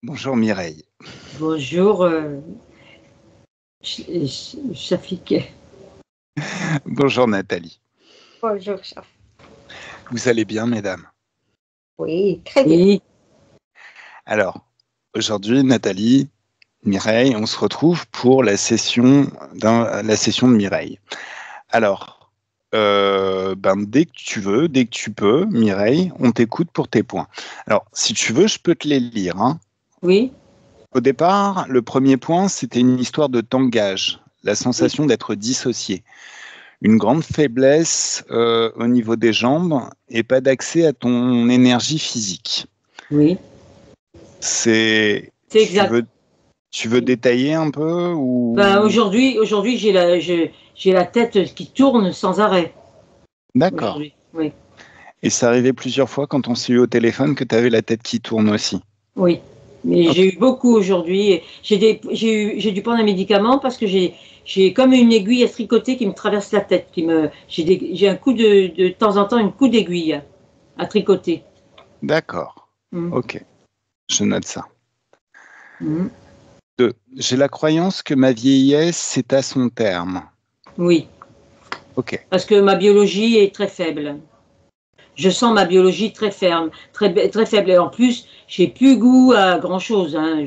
Bonjour Mireille. Bonjour, Chafiquet. Bonjour Nathalie. Bonjour, chef. Vous allez bien, mesdames? Oui, très bien. Oui, Alors, aujourd'hui, Nathalie, Mireille, on se retrouve pour la session de Mireille. Alors, dès que tu veux, dès que tu peux, Mireille, on t'écoute pour tes points. Alors, si tu veux, je peux te les lire, hein. oui, Au départ, le premier point, c'était une histoire de tangage, la sensation d'être dissocié. Une grande faiblesse au niveau des jambes et pas d'accès à ton énergie physique. oui, C'est c'est exact. Tu veux détailler un peu ou... Ben, aujourd'hui, j'ai la tête qui tourne sans arrêt. D'accord. Aujourd'hui, oui, Et ça arrivait plusieurs fois quand on s'est eu au téléphone que tu avais la tête qui tourne aussi. oui. Mais Ok. j'ai eu beaucoup aujourd'hui. J'ai dû prendre un médicament parce que j'ai comme une aiguille à tricoter qui me traverse la tête. J'ai un coup de temps en temps, une coup d'aiguille à tricoter. D'accord. Mm. Ok. Je note ça. Mm. 2. J'ai la croyance que ma vieillesse, c'est à son terme. Oui, Ok. parce que ma biologie est très faible. Je sens ma biologie très ferme, très faible. Et en plus, j'ai plus goût à grand-chose. Hein.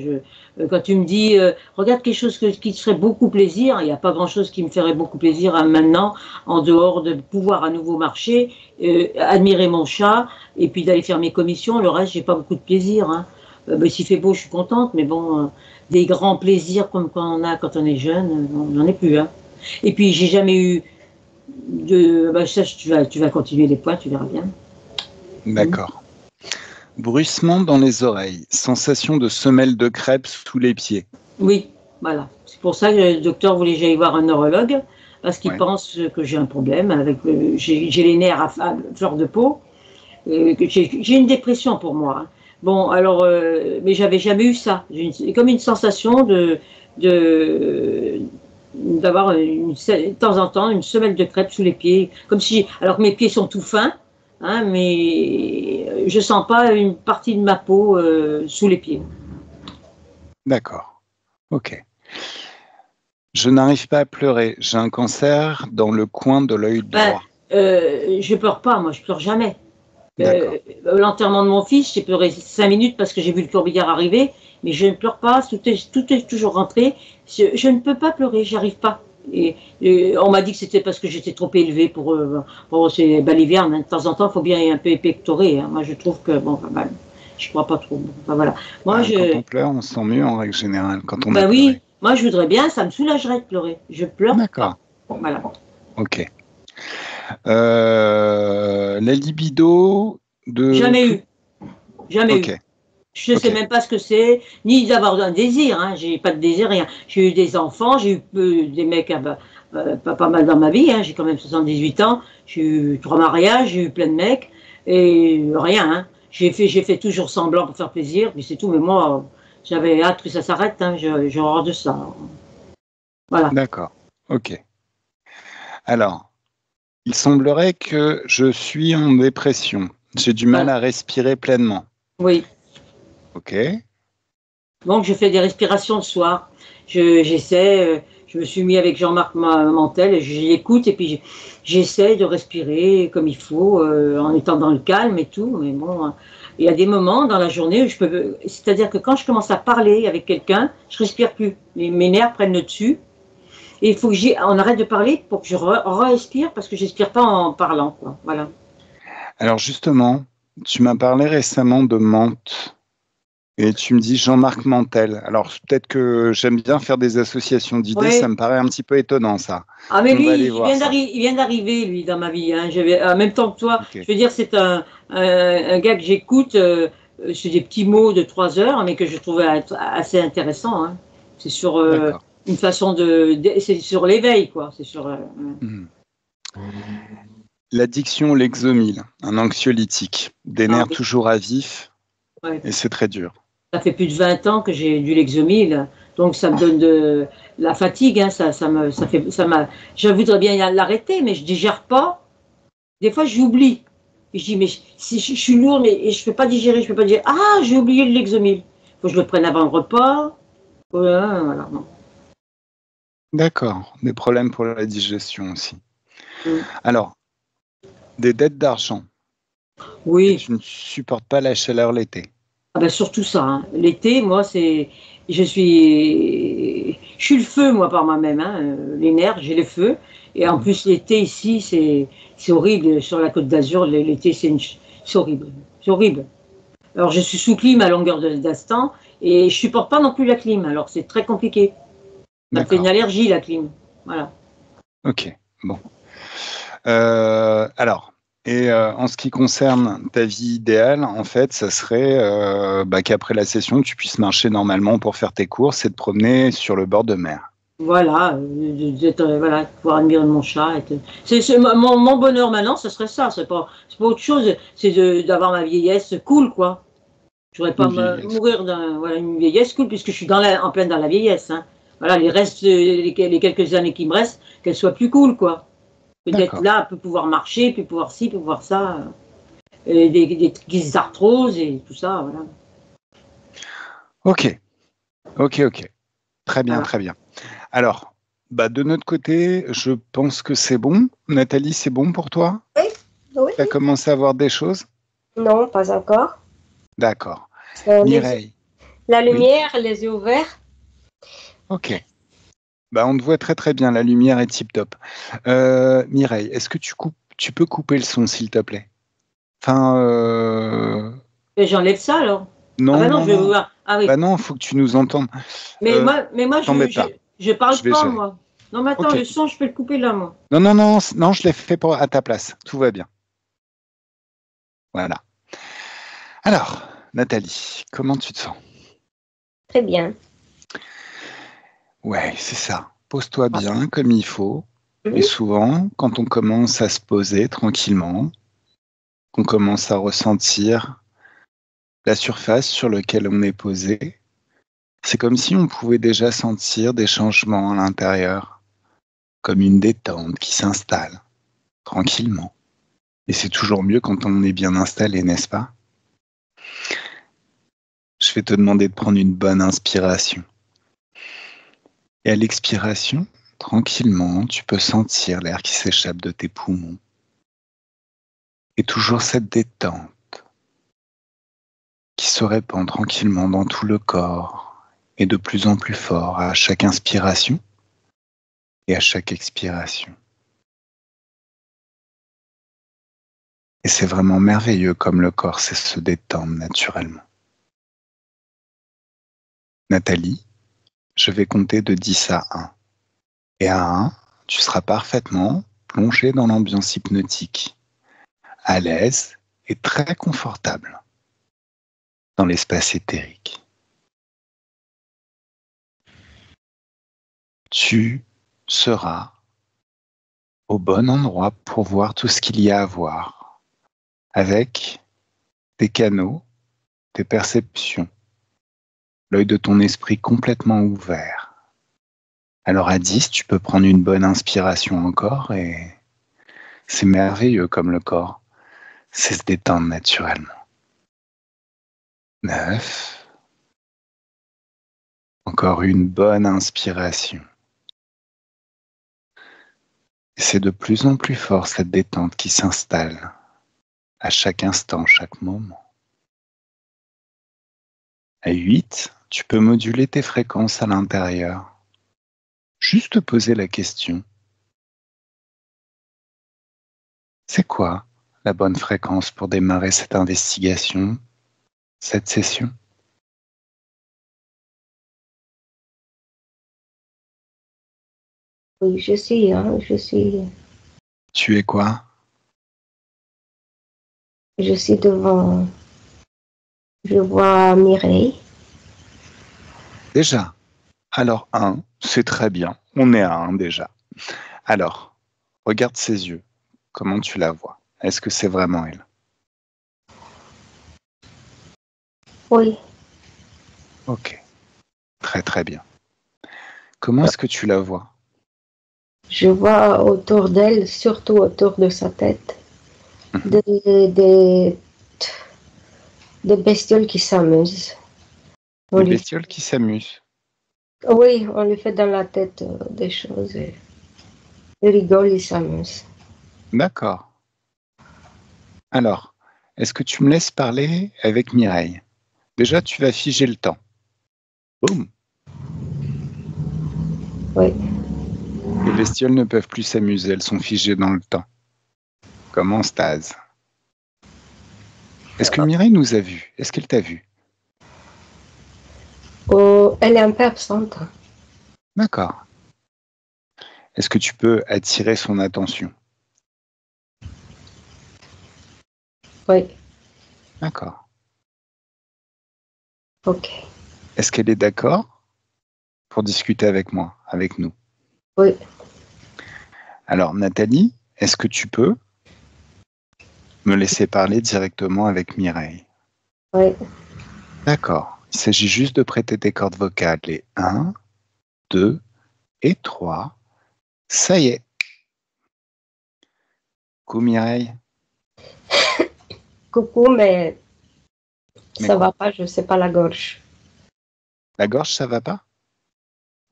Quand tu me dis, regarde quelque chose qui te ferait beaucoup plaisir, il n'y a pas grand-chose qui me ferait beaucoup plaisir maintenant, en dehors de pouvoir à nouveau marcher, admirer mon chat, et puis d'aller faire mes commissions. Le reste, j'ai pas beaucoup de plaisir. Hein. S'il fait beau, je suis contente, mais bon, des grands plaisirs comme quand on a quand on est jeune, on n'en est plus. Hein. Et puis, j'ai jamais eu ça, tu vas continuer les points, tu verras bien. D'accord. Bruissement dans les oreilles. Sensation de semelle de crêpes sous les pieds. Oui, voilà. C'est pour ça que le docteur voulait que j'aille voir un neurologue, parce qu'il Ouais. pense que j'ai un problème avec j'ai les nerfs à fleur de peau, que j'ai une dépression pour moi. Hein. Bon, alors, mais j'avais jamais eu ça. J'ai comme une sensation d'avoir de temps en temps une semelle de crêpes sous les pieds, comme si, alors que mes pieds sont tout fins, hein, mais je sens pas une partie de ma peau sous les pieds. D'accord. Ok. Je n'arrive pas à pleurer. J'ai un cancer dans le coin de l'œil droit. Je pleure pas, moi je pleure jamais. L'enterrement de mon fils, j'ai pleuré 5 minutes parce que j'ai vu le corbillard arriver, mais je ne pleure pas, tout est toujours rentré. Je ne peux pas pleurer, j'arrive pas. Et on m'a dit que c'était parce que j'étais trop élevée pour ces balivernes. Hein. De temps en temps, il faut bien un peu épectorer. Hein. Moi, je trouve que, bon, je crois pas trop. Bon, enfin, voilà. Moi, Quand on pleure, on se sent mieux en règle générale. Quand on a pleuré. oui, moi, je voudrais bien, ça me soulagerait de pleurer. Je pleure D'accord. pas. Voilà. Ok. La libido de... Jamais eu. Jamais eu. Ok. Je ne sais même pas ce que c'est, ni d'avoir un désir. Hein. J'ai pas de désir, rien. J'ai eu des enfants, j'ai eu des mecs pas mal dans ma vie. Hein. J'ai quand même 78 ans. J'ai eu 3 mariages, j'ai eu plein de mecs. Et rien. Hein. J'ai fait toujours semblant pour faire plaisir, puis c'est tout. Mais moi, j'avais hâte que ça s'arrête. Hein. J'ai horreur de ça. Voilà. D'accord. Ok. Alors, il semblerait que je suis en dépression. J'ai du mal à respirer pleinement. Oui. Ok. Donc, je fais des respirations le soir. J'essaie, je me suis mis avec Jean-Marc Mantel, j'écoute et puis j'essaie de respirer comme il faut, en étant dans le calme et tout. Mais bon, il y a des moments dans la journée où je peux. C'est-à-dire que quand je commence à parler avec quelqu'un, je respire plus. Mes nerfs prennent le dessus. Et il faut que on arrête de parler pour que je respire parce que j'expire pas en parlant. Quoi. Voilà. Alors justement, tu m'as parlé récemment de menthe. Et tu me dis Jean-Marc Mantel. Alors peut-être que j'aime bien faire des associations d'idées, Ouais. Ça me paraît un petit peu étonnant ça. Ah mais On va aller lui, voir ça. il vient d'arriver lui dans ma vie. Hein. En même temps que toi, Ok. je veux dire c'est un gars que j'écoute. C'est des petits mots de 3 heures, mais que je trouvais assez intéressant. Hein. C'est sur une façon c'est sur l'éveil quoi. C'est sur. L'addiction au Lexomil, un anxiolytique, des nerfs toujours à vif, et c'est très dur. Ça fait plus de 20 ans que j'ai du Lexomil, donc ça me donne de la fatigue. Hein, je voudrais bien l'arrêter, mais je digère pas. Des fois, j'oublie. Je dis, mais si je suis lourde, mais je ne peux pas digérer, je peux pas dire, ah, j'ai oublié le Lexomil. faut que je le prenne avant le repas. Voilà, voilà. Bon. D'accord. Des problèmes pour la digestion aussi. Mm. Alors, des dettes d'argent. Et Oui, tu ne supportes pas la chaleur l'été. ah ben surtout ça. Hein. L'été, moi, je suis le feu, moi, par moi-même. Hein. Les nerfs, j'ai le feu. Et en plus, l'été ici, c'est horrible. Sur la Côte d'Azur, l'été, c'est horrible. C'est horrible. Alors, je suis sous clim à longueur d'instant et je supporte pas non plus la clim. Alors, c'est très compliqué. Ça me fait une D'accord. allergie, la clim. Voilà. Ok. Bon. Alors, en ce qui concerne ta vie idéale, en fait, ça serait qu'après la session, tu puisses marcher normalement pour faire tes courses et te promener sur le bord de mer. Voilà, voilà, pouvoir admirer mon chat. Mon bonheur maintenant, ce serait ça. C'est pas autre chose. C'est d'avoir ma vieillesse cool, quoi. Je voudrais pas Une vieillesse. mourir une vieillesse cool, puisque je suis en pleine dans la vieillesse. Hein. Voilà, les restes, les quelques années qui me restent, qu'elles soient plus cool, quoi. Peut-être D'accord. là, peut pouvoir marcher, puis pouvoir ci, puis pouvoir ça. Des crises d'arthrose et tout ça, voilà. Ok. Ok. Très bien, Voilà. très bien. Alors, de notre côté, je pense que c'est bon. Nathalie, c'est bon pour toi? Oui, oui. Tu as commencé à voir des choses? Non, pas encore. D'accord. Les- Mireille. La Oui. lumière, les yeux ouverts. Ok. On te voit très très bien, la lumière est tip top. Mireille, est-ce que tu peux couper le son, s'il te plaît? Enfin, Et j'enlève ça alors. Ah non, ben non, non, je vais non. voir. Ah oui. Non, faut que tu nous entendes. Mais moi, T'embête pas, je parle je vais pas, gérer. moi. Non, mais attends, Ok. le son, je peux le couper là, moi. Non, non, non, non, je l'ai fait à ta place. Tout va bien. Voilà. Alors, Nathalie, comment tu te sens? Très bien. Ouais, c'est ça. Pose-toi Ah. bien comme il faut. Et Mhm. souvent, quand on commence à se poser tranquillement, qu'on commence à ressentir la surface sur laquelle on est posé, c'est comme si on pouvait déjà sentir des changements à l'intérieur, comme une détente qui s'installe tranquillement. Et c'est toujours mieux quand on est bien installé, n'est-ce pas? Je vais te demander de prendre une bonne inspiration. Et à l'expiration, tranquillement, tu peux sentir l'air qui s'échappe de tes poumons. Et toujours cette détente qui se répand tranquillement dans tout le corps et de plus en plus fort à chaque inspiration et à chaque expiration. Et c'est vraiment merveilleux comme le corps sait se détendre naturellement. Nathalie, je vais compter de 10 à 1. Et à 1, tu seras parfaitement plongé dans l'ambiance hypnotique, à l'aise et très confortable dans l'espace éthérique. Tu seras au bon endroit pour voir tout ce qu'il y a à voir, avec tes canaux, tes perceptions, l'œil de ton esprit complètement ouvert. Alors à 10, tu peux prendre une bonne inspiration encore et c'est merveilleux comme le corps, c'est se détendre naturellement. 9, encore une bonne inspiration. Et c'est de plus en plus fort cette détente qui s'installe à chaque instant, chaque moment. À 8, tu peux moduler tes fréquences à l'intérieur. Juste te poser la question. C'est quoi la bonne fréquence pour démarrer cette investigation, cette session? Oui, Tu es quoi? je suis devant. Je vois Mireille. Déjà. Alors 1, c'est très bien. On est à 1 déjà. Alors, regarde ses yeux. Comment tu la vois? Est-ce que c'est vraiment elle? Oui, Ok. Très très bien. Comment est-ce que tu la vois? je vois autour d'elle, surtout autour de sa tête, Mhm. des bestioles qui s'amusent. On Des lui... bestioles qui s'amusent. Oui, on lui fait dans la tête des choses. Et il rigole, il s'amuse. D'accord. Alors, est-ce que tu me laisses parler avec Mireille? Déjà, tu vas figer le temps. Boum. Oui. Les bestioles ne peuvent plus s'amuser, elles sont figées dans le temps. Comme en stase. Est-ce que Mireille nous a vus? Est-ce qu'elle t'a vu? Oh, elle est un peu absente. D'accord. Est-ce que tu peux attirer son attention? Oui. D'accord. Ok. Est-ce qu'elle est d'accord pour discuter avec moi, avec nous? Oui. Alors, Nathalie, est-ce que tu peux me laisser parler directement avec Mireille? Oui. D'accord. Il s'agit juste de prêter tes cordes vocales. Les 1, 2 et 3. Ça y est. Coucou Mireille. Coucou, mais Mais ça quoi? va pas, je sais pas la gorge. La gorge, ça va pas?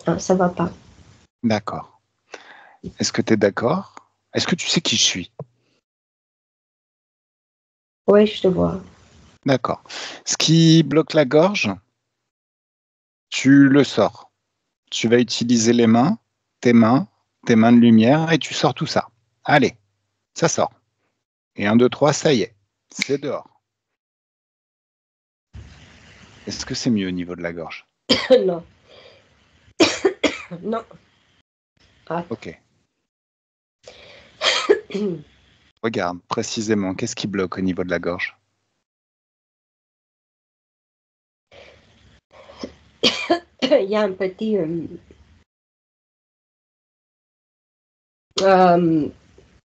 Ah, ça va pas. D'accord. Est-ce que tu es d'accord? Est-ce que tu sais qui je suis? Oui, je te vois. D'accord. Ce qui bloque la gorge, tu le sors. Tu vas utiliser les mains, tes mains de lumière, et tu sors tout ça. Allez, ça sort. Et 1, 2, 3, ça y est. C'est dehors. Est-ce que c'est mieux au niveau de la gorge? Non. Non. Ah. Ok. Regarde précisément, qu'est-ce qui bloque au niveau de la gorge? Il y a un petit... je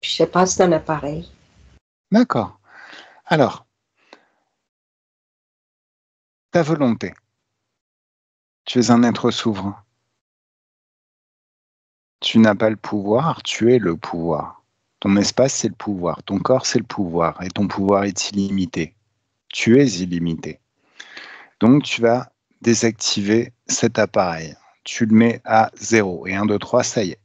sais pas, c'est un appareil. D'accord. Alors, ta volonté. Tu es un être souverain. Tu n'as pas le pouvoir, tu es le pouvoir. Ton espace, c'est le pouvoir. Ton corps, c'est le pouvoir. Et ton pouvoir est illimité. Tu es illimité. Donc, tu vas désactiver cet appareil. Tu le mets à 0. Et 1, 2, 3, ça y est.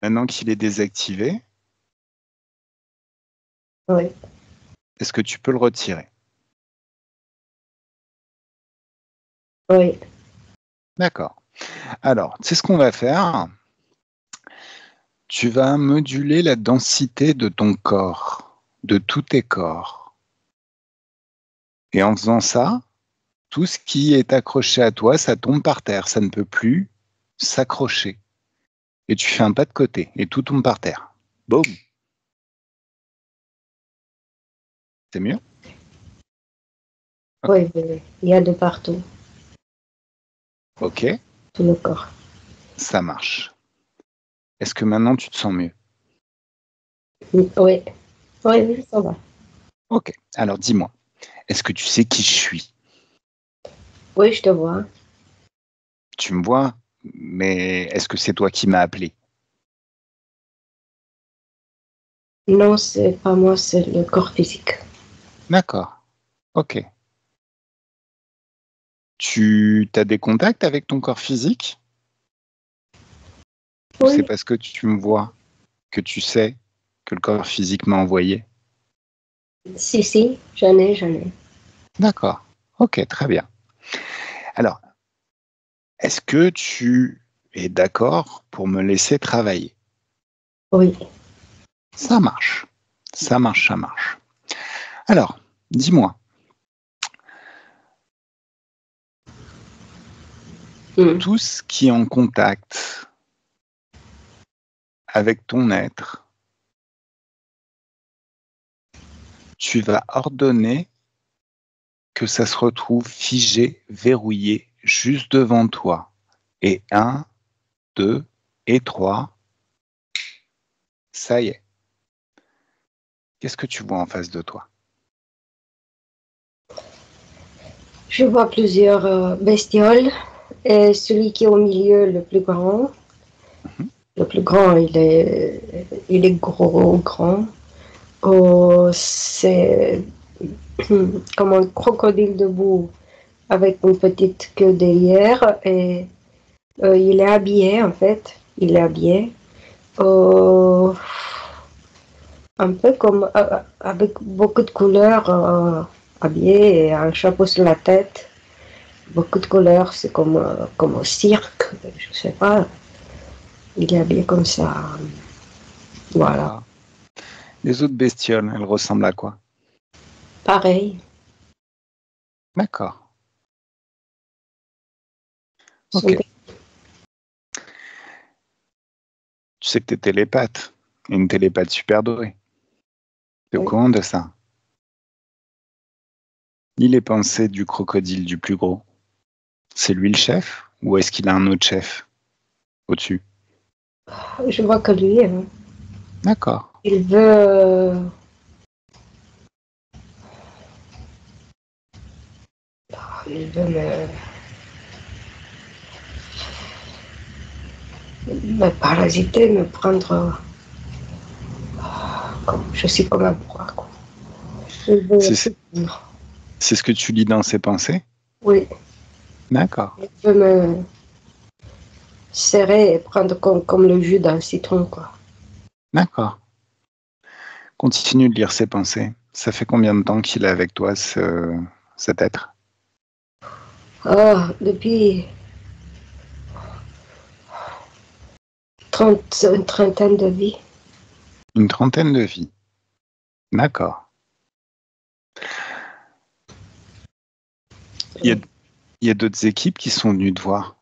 Maintenant qu'il est désactivé, Oui. est-ce que tu peux le retirer? Oui. D'accord. Alors, c'est ce qu'on va faire. Tu vas moduler la densité de ton corps, de tous tes corps. Et en faisant ça, tout ce qui est accroché à toi, ça tombe par terre. Ça ne peut plus s'accrocher. Et tu fais un pas de côté et tout tombe par terre. Boum. C'est mieux? Oui, oui, oui. Il y a de partout, Ok, tout le corps. ça marche. Est-ce que maintenant tu te sens mieux? Oui. Oui, oui, ça va. Ok, alors dis-moi, est-ce que tu sais qui je suis? Oui, je te vois. Tu me vois, mais est-ce que c'est toi qui m'as appelé? Non, c'est pas moi, c'est le corps physique. D'accord, ok. Tu as des contacts avec ton corps physique? Ou c'est Oui, parce que tu me vois que tu sais que le corps physique m'a envoyé? si, j'en ai. D'accord, ok, très bien. Alors, est-ce que tu es d'accord pour me laisser travailler? Oui. Ça marche, ça marche, ça marche. Alors, dis-moi, tout ce qui est en contact avec ton être, tu vas ordonner que ça se retrouve figé, verrouillé, juste devant toi. Et 1, 2 et 3, ça y est. Qu'est-ce que tu vois en face de toi? Je vois plusieurs bestioles et celui qui est au milieu, le plus grand. Mhm. Le plus grand, il est gros, grand. Oh, c'est comme un crocodile debout avec une petite queue derrière et il est habillé en fait. Il est habillé euh, un peu comme avec beaucoup de couleurs habillé et un chapeau sur la tête. Beaucoup de couleurs, c'est comme au cirque, je sais pas. Il est habillé comme ça. Voilà. D'accord. Les autres bestioles, elles ressemblent à quoi? Pareil. D'accord. Sont Ok. Tu sais que t'es télépathe. Et une télépathe super douée. T'es au oui. courant de ça? Lis les pensées du crocodile du plus gros. C'est lui le chef? Ou est-ce qu'il a un autre chef au-dessus? Je vois que lui, hein, D'accord. il veut, il veut me parasiter, me prendre comme je suis comme un proie, quoi. Il veut C'est tout prendre. c'est ce que tu lis dans ses pensées? Oui, D'accord. il veut me serrer et prendre comme le jus d'un citron, quoi. D'accord. Continue de lire ses pensées. Ça fait combien de temps qu'il est avec toi, cet être? Ah, depuis une trentaine de vies. Une trentaine de vies. D'accord. Il y a, il y a d'autres équipes qui sont venues te voir.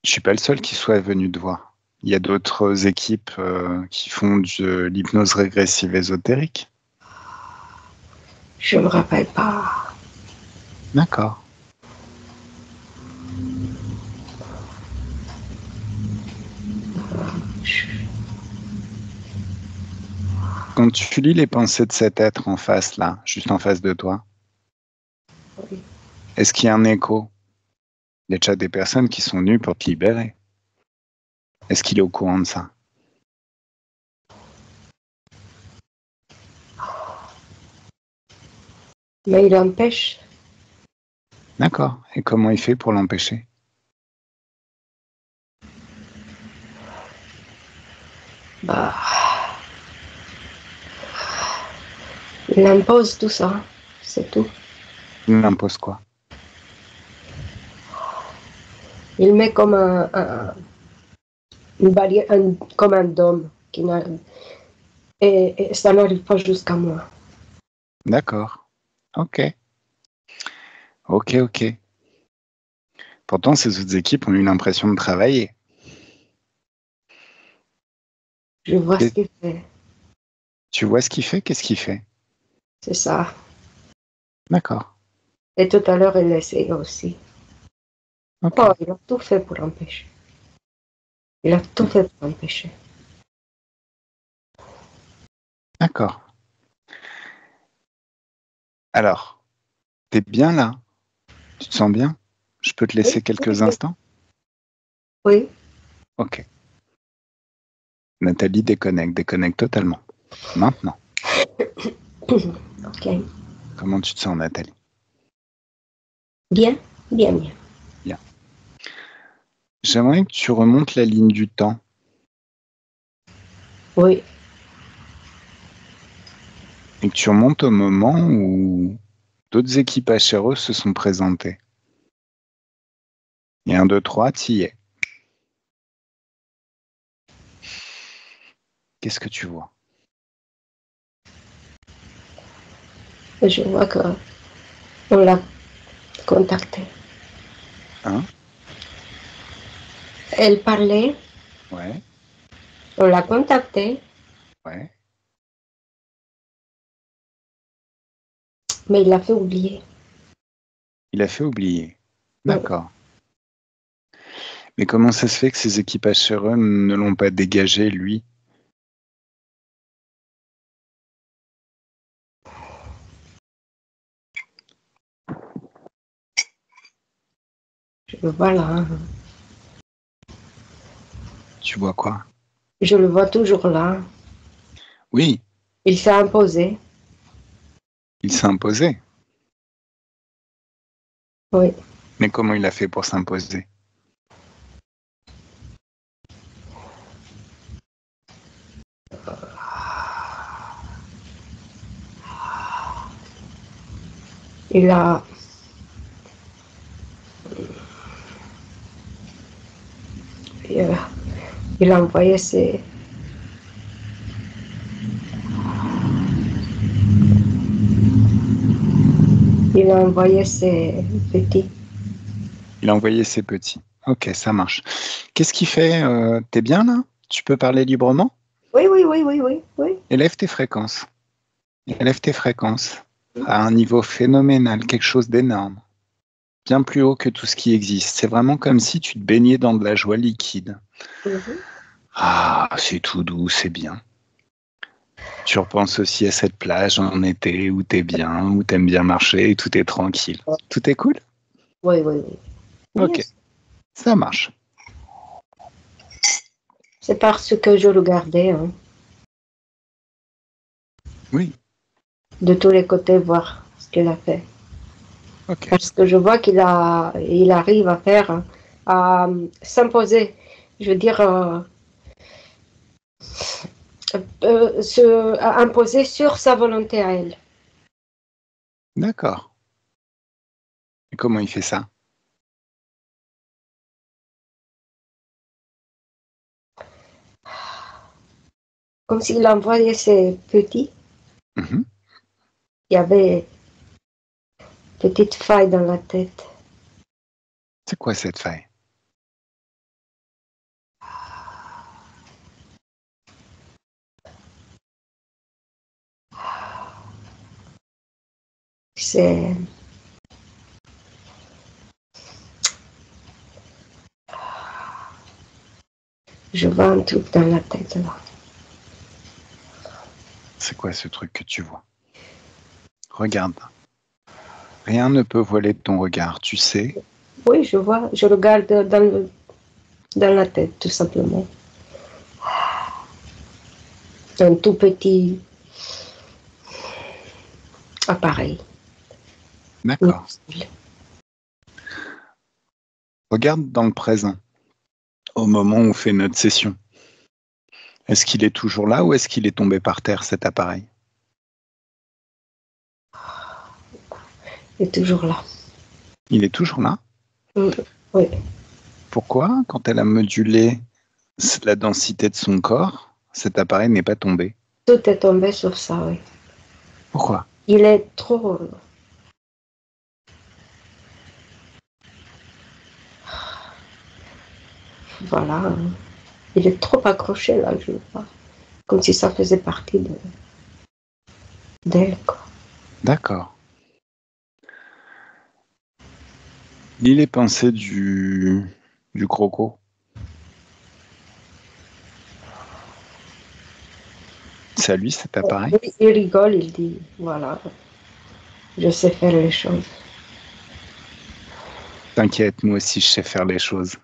Je suis pas le seul qui soit venu te voir. Il y a d'autres équipes qui font de l'hypnose régressive ésotérique. Je me rappelle pas. D'accord. Quand tu lis les pensées de cet être en face, là, juste en face de toi, Oui. est-ce qu'il y a un écho? Il y a déjà des personnes qui sont venues pour te libérer. Est-ce qu'il est au courant de ça? Mais il empêche. D'accord. Et comment il fait pour l'empêcher? Bah, il impose tout ça. C'est tout. Il impose quoi? Il met comme une barrière, comme un dôme et ça n'arrive pas jusqu'à moi. D'accord. Ok. Ok, ok. Pourtant, ces autres équipes ont eu l'impression de travailler. Je vois ce Et qu'il fait. tu vois ce qu'il fait? Qu'est-ce qu'il fait? C'est ça. D'accord. Et tout à l'heure, il essaye aussi. Ok. Oh, il a tout fait pour empêcher. Il a tout fait pour empêcher. D'accord. Alors, t'es bien là? Tu te sens bien? Je peux te Oui, laisser quelques oui, instants? oui. Ok. Nathalie déconnecte totalement. Maintenant, Ok. comment tu te sens, Nathalie? Bien, bien, bien. Bien. J'aimerais que tu remontes la ligne du temps Oui. et que tu remontes au moment où d'autres équipes HRE se sont présentées. Et 1, 2, 3, t'y es. Qu'est-ce que tu vois? Je vois que on l'a contacté. Hein? Elle parlait, Ouais, on l'a contacté, ouais. mais il l'a fait oublier. Il a fait oublier. Oui. D'accord. Mais comment ça se fait que ces équipes HRE ne l'ont pas dégagé, lui? Je le vois là, hein. Tu vois quoi? Je le vois toujours là. Oui, Il s'est imposé. il s'est imposé. Oui. Mais comment il a fait pour s'imposer? Il a, il a, il a envoyé ses, il a envoyé ses petits. Il a envoyé ses petits. Ok, ça marche. Qu'est-ce qu'il fait? T'es bien là? Tu peux parler librement? Oui, oui, oui, oui, oui, oui. Élève tes fréquences. Élève tes fréquences à un niveau phénoménal, quelque chose d'énorme, bien plus haut que tout ce qui existe. C'est vraiment comme si tu te baignais dans de la joie liquide. Mhm. Ah, c'est tout doux, c'est bien. Tu repenses aussi à cette plage en été où t'es bien, où t'aimes bien marcher et tout est tranquille. Tout est cool? Oui, oui, oui. Ok, Yes. ça marche. C'est parce que je regardais, hein, Oui, de tous les côtés voir ce qu'il a fait. ok. Parce que je vois il arrive à faire, à s'imposer. Je veux dire, à imposer sur sa volonté à elle. D'accord. Et comment il fait ça? Comme s'il envoyait ses petits. Mhm. Il y avait une petite faille dans la tête. C'est quoi cette faille? C'est, je vois un truc dans la tête là. C'est quoi ce truc que tu vois? Regarde. Rien ne peut voiler ton regard, tu sais. Oui, je vois. Je regarde dans la tête, tout simplement. Un tout petit appareil. D'accord. Regarde dans le présent, au moment où on fait notre session. Est-ce qu'il est toujours là ou est-ce qu'il est tombé par terre, cet appareil? Il est toujours là. Il est toujours là. Oui. Pourquoi, quand elle a modulé la densité de son corps, cet appareil n'est pas tombé? Tout est tombé sur ça, oui. Pourquoi? Il est trop. Voilà. Il est trop accroché là, je vois. Comme si ça faisait partie d'elle, quoi. D'accord. Lis les pensées du croco. C'est à lui cet appareil? Il rigole, il dit voilà, je sais faire les choses. T'inquiète, moi aussi je sais faire les choses.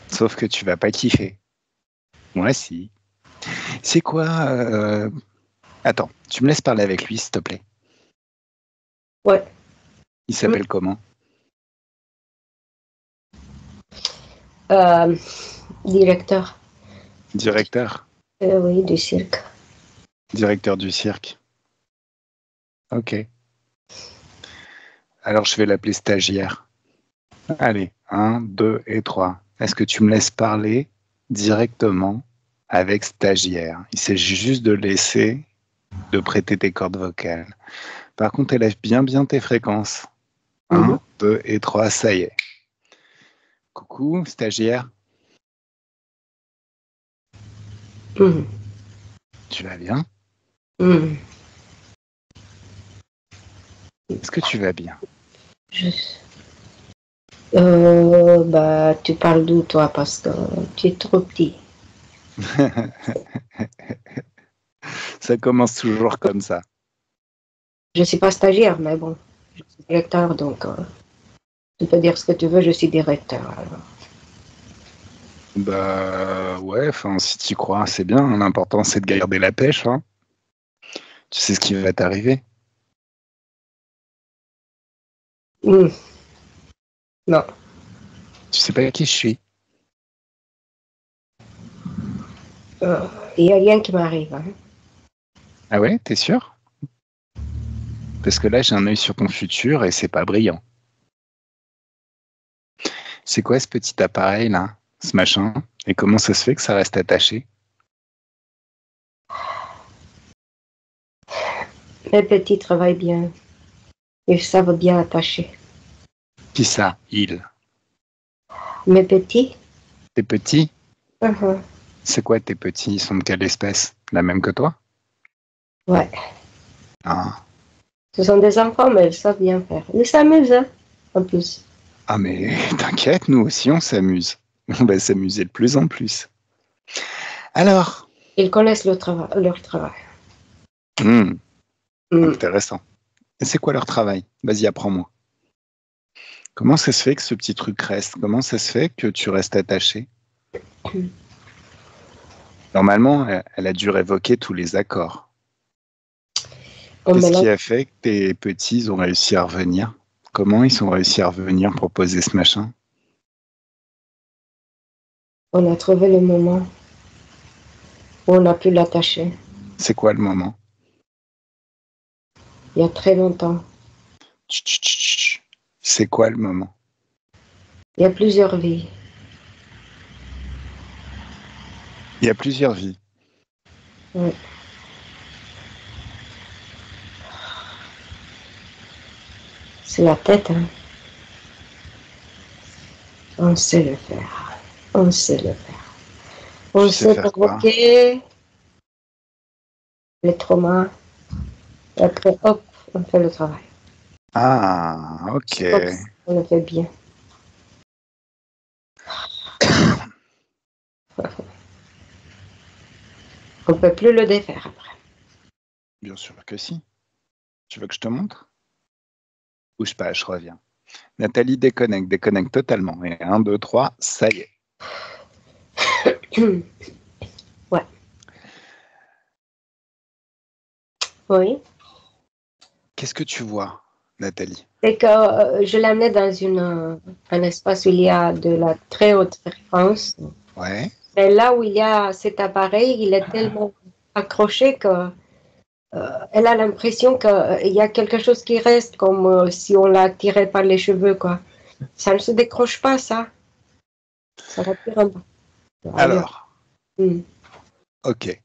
Sauf que tu vas pas kiffer. Moi si. C'est quoi Attends, tu me laisses parler avec lui, s'il te plaît. Ouais. Il s'appelle comment? Euh, directeur, Directeur. oui, du cirque. Directeur du cirque. Ok. Alors je vais l'appeler stagiaire. Allez, 1, 2 et 3. Est-ce que tu me laisses parler directement avec stagiaire? Il s'agit juste de laisser, de prêter tes cordes vocales. Par contre, élève bien tes fréquences. 1, 2 et 3, ça y est. Coucou, stagiaire. Mhm. Tu vas bien? Mhm. Est-ce que tu vas bien? Je- bah, tu parles d'où, toi, parce que tu es trop petit. Ça commence toujours comme ça. Je suis pas stagiaire, mais bon, je suis directeur, donc tu peux dire ce que tu veux, je suis directeur. Alors. Bah ouais, enfin si tu y crois, c'est bien. L'important c'est de garder la pêche, hein. Tu sais ce qui va t'arriver. Hmm, non. Tu sais pas qui je suis. Il n'y a rien qui m'arrive. Hein. Ah ouais, t'es sûr? Parce que là j'ai un œil sur ton futur et c'est pas brillant. C'est quoi ce petit appareil là, ce machin? Et comment ça se fait que ça reste attaché? Les petits travaillent bien. Ils savent bien attacher. Qui ça? Il. Mes petits, T'es petit? uh-huh. C'est quoi tes petits? Ils sont de quelle espèce? La même que toi? Ouais. Ah. Ce sont des enfants, mais ils savent bien faire. Ils s'amusent, hein, en plus. Ah mais t'inquiète, nous aussi on s'amuse. On va s'amuser de plus en plus. Alors, Ils connaissent leur travail. hmm, Hmm. intéressant. Et c'est quoi leur travail? Vas-y, apprends-moi. Comment ça se fait que ce petit truc reste? Comment ça se fait que tu restes attaché? Normalement, elle a dû révoquer tous les accords. On Qu'est-ce qui mélange, a fait que tes petits ont réussi à revenir? Comment ils ont réussi à revenir pour poser ce machin? on a trouvé le moment où on a pu l'attacher. C'est quoi le moment? Il y a très longtemps. Chut, chut, chut, chut. C'est quoi le moment? Il y a plusieurs vies. Il y a plusieurs vies. Ouais. C'est la tête, hein. On sait le faire. On sait le faire. On Tu sais sait faire quoi? provoquer les traumas. Et après, hop, on fait le travail. Ah, ok. Hop, on le fait bien. On ne peut plus le défaire après. Bien sûr que si. Tu veux que je te montre? Bouge pas, je reviens. Nathalie déconnecte, déconnecte totalement. Et 1, 2, 3, ça y est. Ouais. Oui. Qu'est-ce que tu vois, Nathalie? C'est que je l'amenais dans un espace où il y a de la très haute fréquence. Ouais. Et là où il y a cet appareil, il est tellement accroché que elle a l'impression qu'il y a quelque chose qui reste, comme si on l'a tiré par les cheveux, quoi. Ça ne se décroche pas, ça. Ça va tirer ailleurs. Alors, Hmm. ok. Il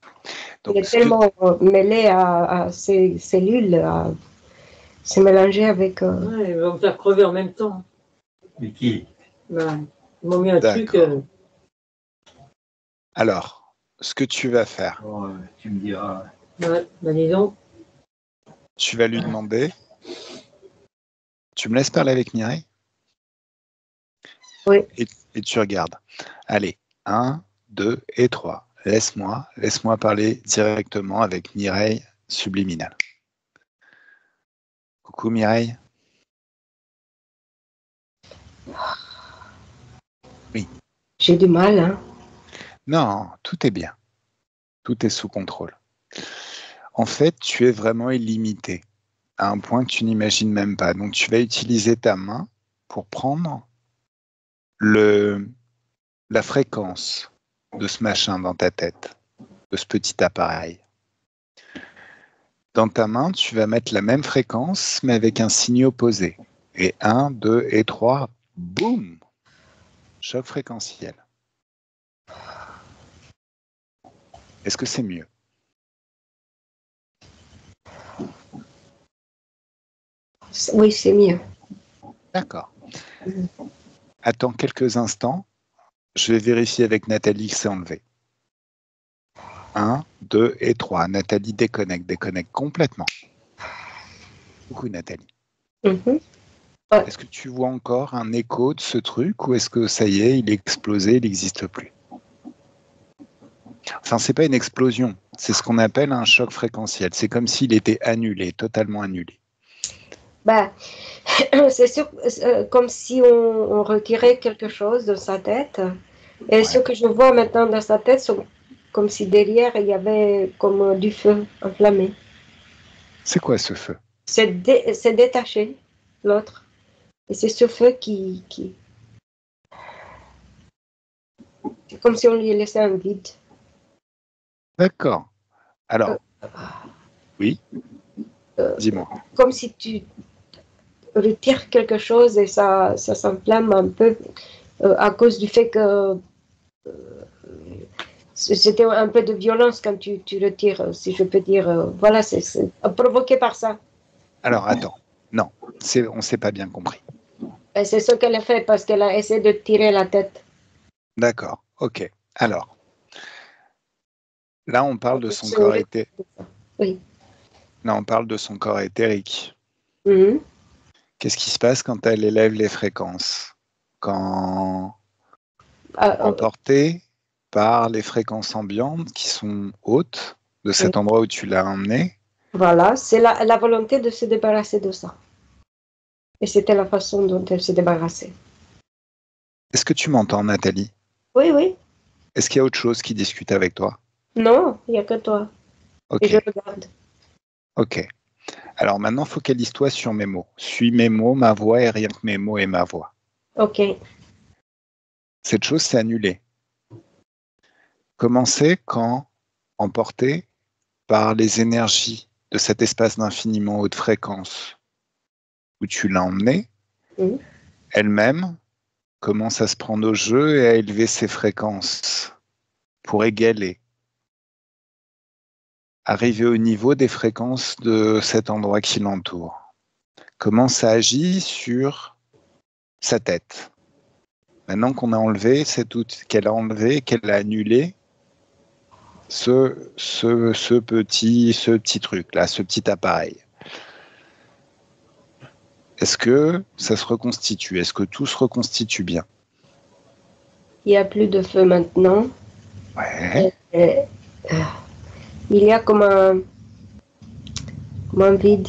Donc, est tellement mêlé à ces cellules, c'est mélangé avec. Ouais, ils vont me faire crever en même temps. Mais qui? Ben, ils m'ont mis un truc. D'accord. Alors, ce que tu vas faire, Oh, tu me diras. Ouais, ben dis donc. tu vas lui demander. Tu me laisses parler avec Mireille? Oui. Et tu regardes. Allez, 1, 2 et 3. Laisse-moi parler directement avec Mireille subliminale. Coucou Mireille. Oui. J'ai du mal, hein. Non, tout est bien. Tout est sous contrôle. En fait, tu es vraiment illimité à un point que tu n'imagines même pas. Donc, tu vas utiliser ta main pour prendre la fréquence de ce machin dans ta tête, de ce petit appareil. Dans ta main, tu vas mettre la même fréquence, mais avec un signe opposé. Et 1, 2 et 3, boum! Choc fréquentiel. Est-ce que c'est mieux? Oui, c'est mieux. D'accord. Attends quelques instants. Je vais vérifier avec Nathalie que c'est enlevé. 1, 2 et 3. Nathalie déconnecte complètement. Coucou Nathalie. Mhm. Ouais. Est-ce que tu vois encore un écho de ce truc ou est-ce que ça y est, il est explosé, il n'existe plus? Enfin, c'est pas une explosion, c'est ce qu'on appelle un choc fréquentiel. C'est comme s'il était annulé, totalement annulé. Ben, c'est sûr, comme si on retirait quelque chose de sa tête. Et Ouais. ce que je vois maintenant dans sa tête, c'est comme si derrière, il y avait comme du feu enflammé. C'est quoi ce feu? C'est détaché, l'autre. Et c'est ce feu c'est comme si on lui laissait un vide. D'accord. Alors, Euh, oui, euh, dis-moi. Comme si tu retires quelque chose et ça s'enflamme un peu à cause du fait que c'était un peu de violence quand tu retires, si je peux dire. Voilà, c'est provoqué par ça. Alors, attends. Non, on ne s'est pas bien compris. Et c'est ce qu'elle a fait parce qu'elle a essayé de tirer la tête. D'accord, ok. Alors, là, on parle de son corps Oui. Oui. Là, on parle de son corps éthérique. Mhm. Qu'est-ce qui se passe quand elle élève les fréquences? Quand emportée par les fréquences ambiantes qui sont hautes de cet oui. endroit où tu l'as emmené? Voilà, c'est la volonté de se débarrasser de ça. Et c'était la façon dont elle se débarrassait. Est-ce que tu m'entends, Nathalie? Oui, oui. Est-ce qu'il y a autre chose qui discute avec toi? Non, il n'y a que toi. Et Ok, je regarde. ok. Alors maintenant, focalise-toi sur mes mots. Suis mes mots, ma voix et rien que mes mots et ma voix. Ok. Cette chose s'est annulée. Commencez quand, emporté par les énergies de cet espace d'infiniment haute fréquence où tu l'as emmenée, Mhm. elle-même commence à se prendre au jeu et à élever ses fréquences pour égaler, arriver au niveau des fréquences de cet endroit qui l'entoure. Comment ça agit sur sa tête? Maintenant qu'on a enlevé qu'elle a enlevé, qu'elle a annulé ce petit truc là, ce petit appareil. Est-ce que ça se reconstitue? Est-ce que tout se reconstitue bien? Il n'y a plus de feu maintenant. Ouais. Et, il y a comme un vide.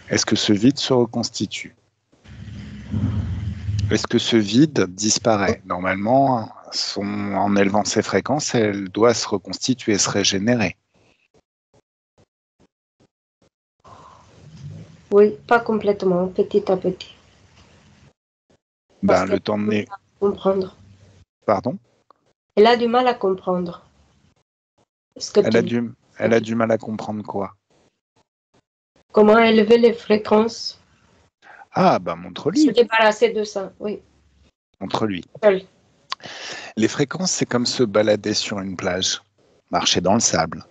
Est-ce que ce vide se reconstitue? Est-ce que ce vide disparaît? Normalement, en élevant ses fréquences, elle doit se reconstituer, se régénérer. Oui, pas complètement, petit à petit. Parce Ben, qu'elle le temps de a du mal à comprendre. Pardon? Elle a du mal à comprendre ce que Elle tu a dis. du mal à comprendre quoi? Comment élever les fréquences? Ah, ben Se montre-lui, débarrasser de ça, oui. montre-lui. Seul. Les fréquences, c'est comme se balader sur une plage, marcher dans le sable,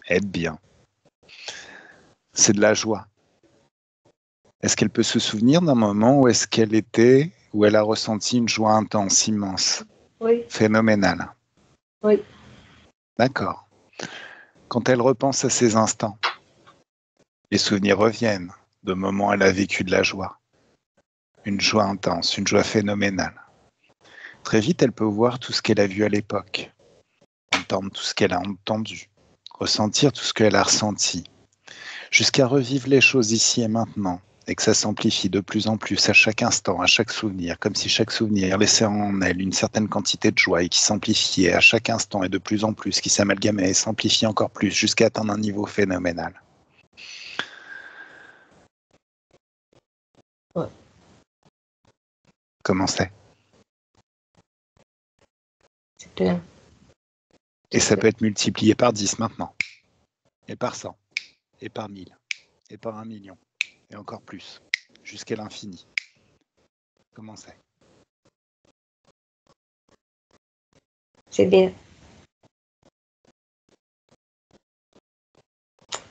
être bien. C'est de la joie. Est-ce qu'elle peut se souvenir d'un moment où elle a ressenti une joie intense, immense, Oui, phénoménale? oui. D'accord. Quand elle repense à ces instants, les souvenirs reviennent de moments où elle a vécu de la joie. Une joie intense, une joie phénoménale. Très vite, elle peut voir tout ce qu'elle a vu à l'époque, entendre tout ce qu'elle a entendu, ressentir tout ce qu'elle a ressenti, jusqu'à revivre les choses ici et maintenant, et que ça s'amplifie de plus en plus à chaque instant, à chaque souvenir, comme si chaque souvenir laissait en elle une certaine quantité de joie et qui s'amplifiait à chaque instant et de plus en plus, qui s'amalgamait et s'amplifiait encore plus jusqu'à atteindre un niveau phénoménal. Ouais. Comment c'est? C'est plein. Et ça peut être multiplié par 10 maintenant, et par 100, et par 1000, et par 1 million, et encore plus, jusqu'à l'infini. Comment c'est? C'est bien.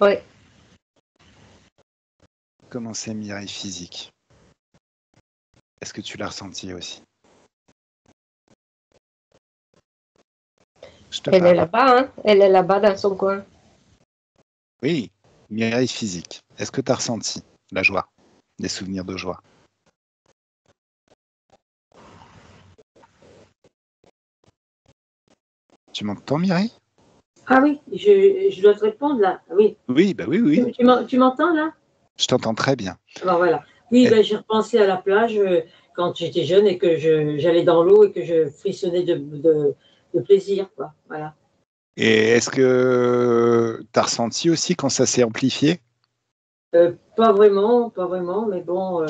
Oui. Comment c'est, Mireille physique? Est-ce que tu l'as ressenti aussi? Je te Elle est parle. là-bas, hein? Elle est là-bas dans son coin. Oui, Mireille physique. Est-ce que tu as ressenti la joie, des souvenirs de joie? Tu m'entends, Mireille? Ah oui, je dois te répondre là. Ah oui. Oui, bah oui, oui. Tu m'entends là? Je t'entends très bien. Bon, voilà. Oui, Et- ben, j'ai repensé à la plage quand j'étais jeune et que j'allais dans l'eau et que je frissonnais de plaisir, quoi. Voilà. Et est-ce que tu as ressenti aussi quand ça s'est amplifié? Pas vraiment, mais bon.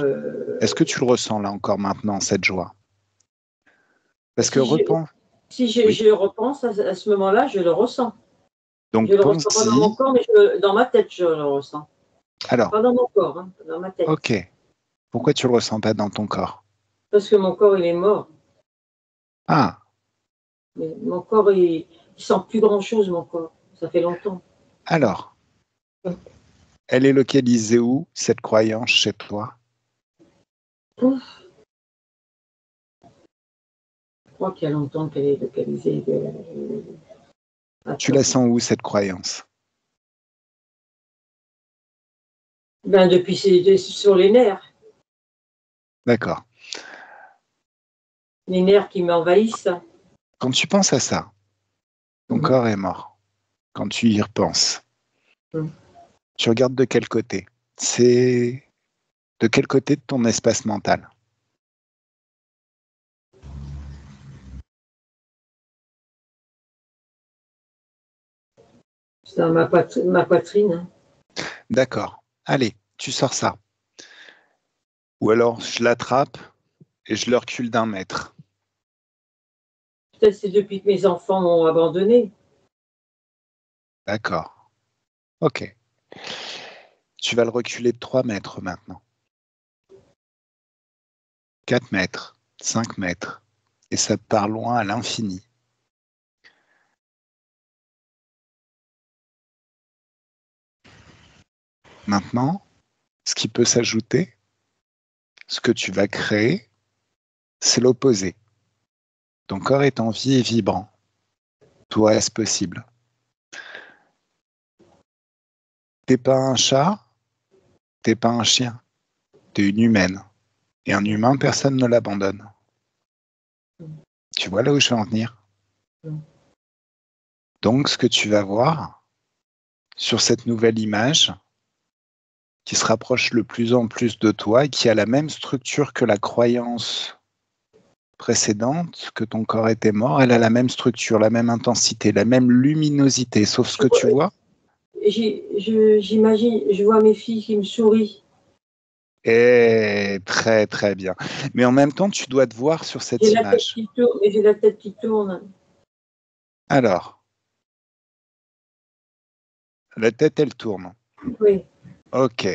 Est-ce que tu le ressens là encore maintenant, cette joie? Parce que Si je, repense. si Oui. je repense à ce moment-là, je le ressens. Donc Je le ressens pas dans mon pense-y. corps, mais dans ma tête, je le ressens. Alors, Pas dans mon corps, hein, dans ma tête. ok. Pourquoi tu le ressens pas dans ton corps? Parce que mon corps, il est mort. Ah, Mais mon corps, il sent plus grand-chose, mon corps. Ça fait longtemps. alors, elle est localisée où, cette croyance chez toi? Ouf, je crois qu'il y a longtemps qu'elle est localisée. Tu Attends. la sens où, cette croyance? Ben, depuis, c'est sur les nerfs. D'accord. Les nerfs qui m'envahissent. Quand tu penses à ça, ton corps est mort. Quand tu y repenses, tu regardes de quel côté? C'est de quel côté de ton espace mental? C'est dans ma poitrine. Hein. D'accord. Allez, tu sors ça. Ou alors, je l'attrape et je le recule d'un mètre. Peut-être c'est depuis que mes enfants m'ont abandonné. D'accord. Ok. Tu vas le reculer de 3 mètres maintenant. 4 mètres, 5 mètres. Et ça part loin à l'infini. Maintenant, ce qui peut s'ajouter, ce que tu vas créer, c'est l'opposé. Ton corps est en vie et vibrant. Tout reste possible. T'es pas un chat, t'es pas un chien. T'es une humaine. Et un humain, personne ne l'abandonne. Tu vois là où je veux en venir? Donc, ce que tu vas voir sur cette nouvelle image, qui se rapproche de plus en plus de toi et qui a la même structure que la croyance précédente, que ton corps était mort, elle a la même structure, la même intensité, la même luminosité, sauf ce que tu vois. J'imagine, je vois mes filles qui me sourient. Et très très bien. Mais en même temps, tu dois te voir sur cette J'ai la tête image. qui tourne, et j'ai la tête qui tourne. Alors, la tête, elle tourne. Oui. Ok.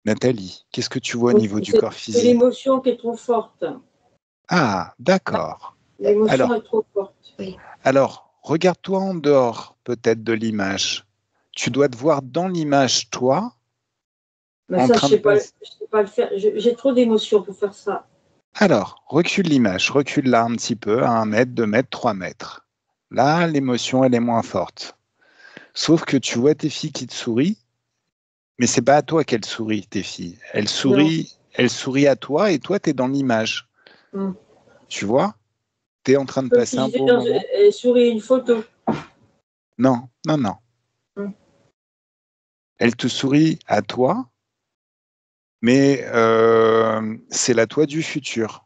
Nathalie, qu'est-ce que tu vois au niveau du corps C'est physique? l'émotion qui est trop forte. Ah, d'accord. L'émotion est trop forte. Oui. Alors, regarde-toi en dehors peut-être de l'image. Tu dois te voir dans l'image, toi, Mais en ça, train de passer. je sais pas le faire. J'ai trop d'émotions pour faire ça. Alors, recule l'image, recule-la un petit peu, à 1 mètre, 2 mètres, 3 mètres. Là, l'émotion, elle est moins forte. Sauf que tu vois tes filles qui te sourient, mais c'est pas à toi qu'elles sourient, tes filles. Elles sourient à toi et toi, tu es dans l'image. Tu vois? Tu es en train de Comme passer si un j'étais beau dans moment. souris une photo. Non, non, non. Elle te sourit à toi, mais c'est la toi du futur.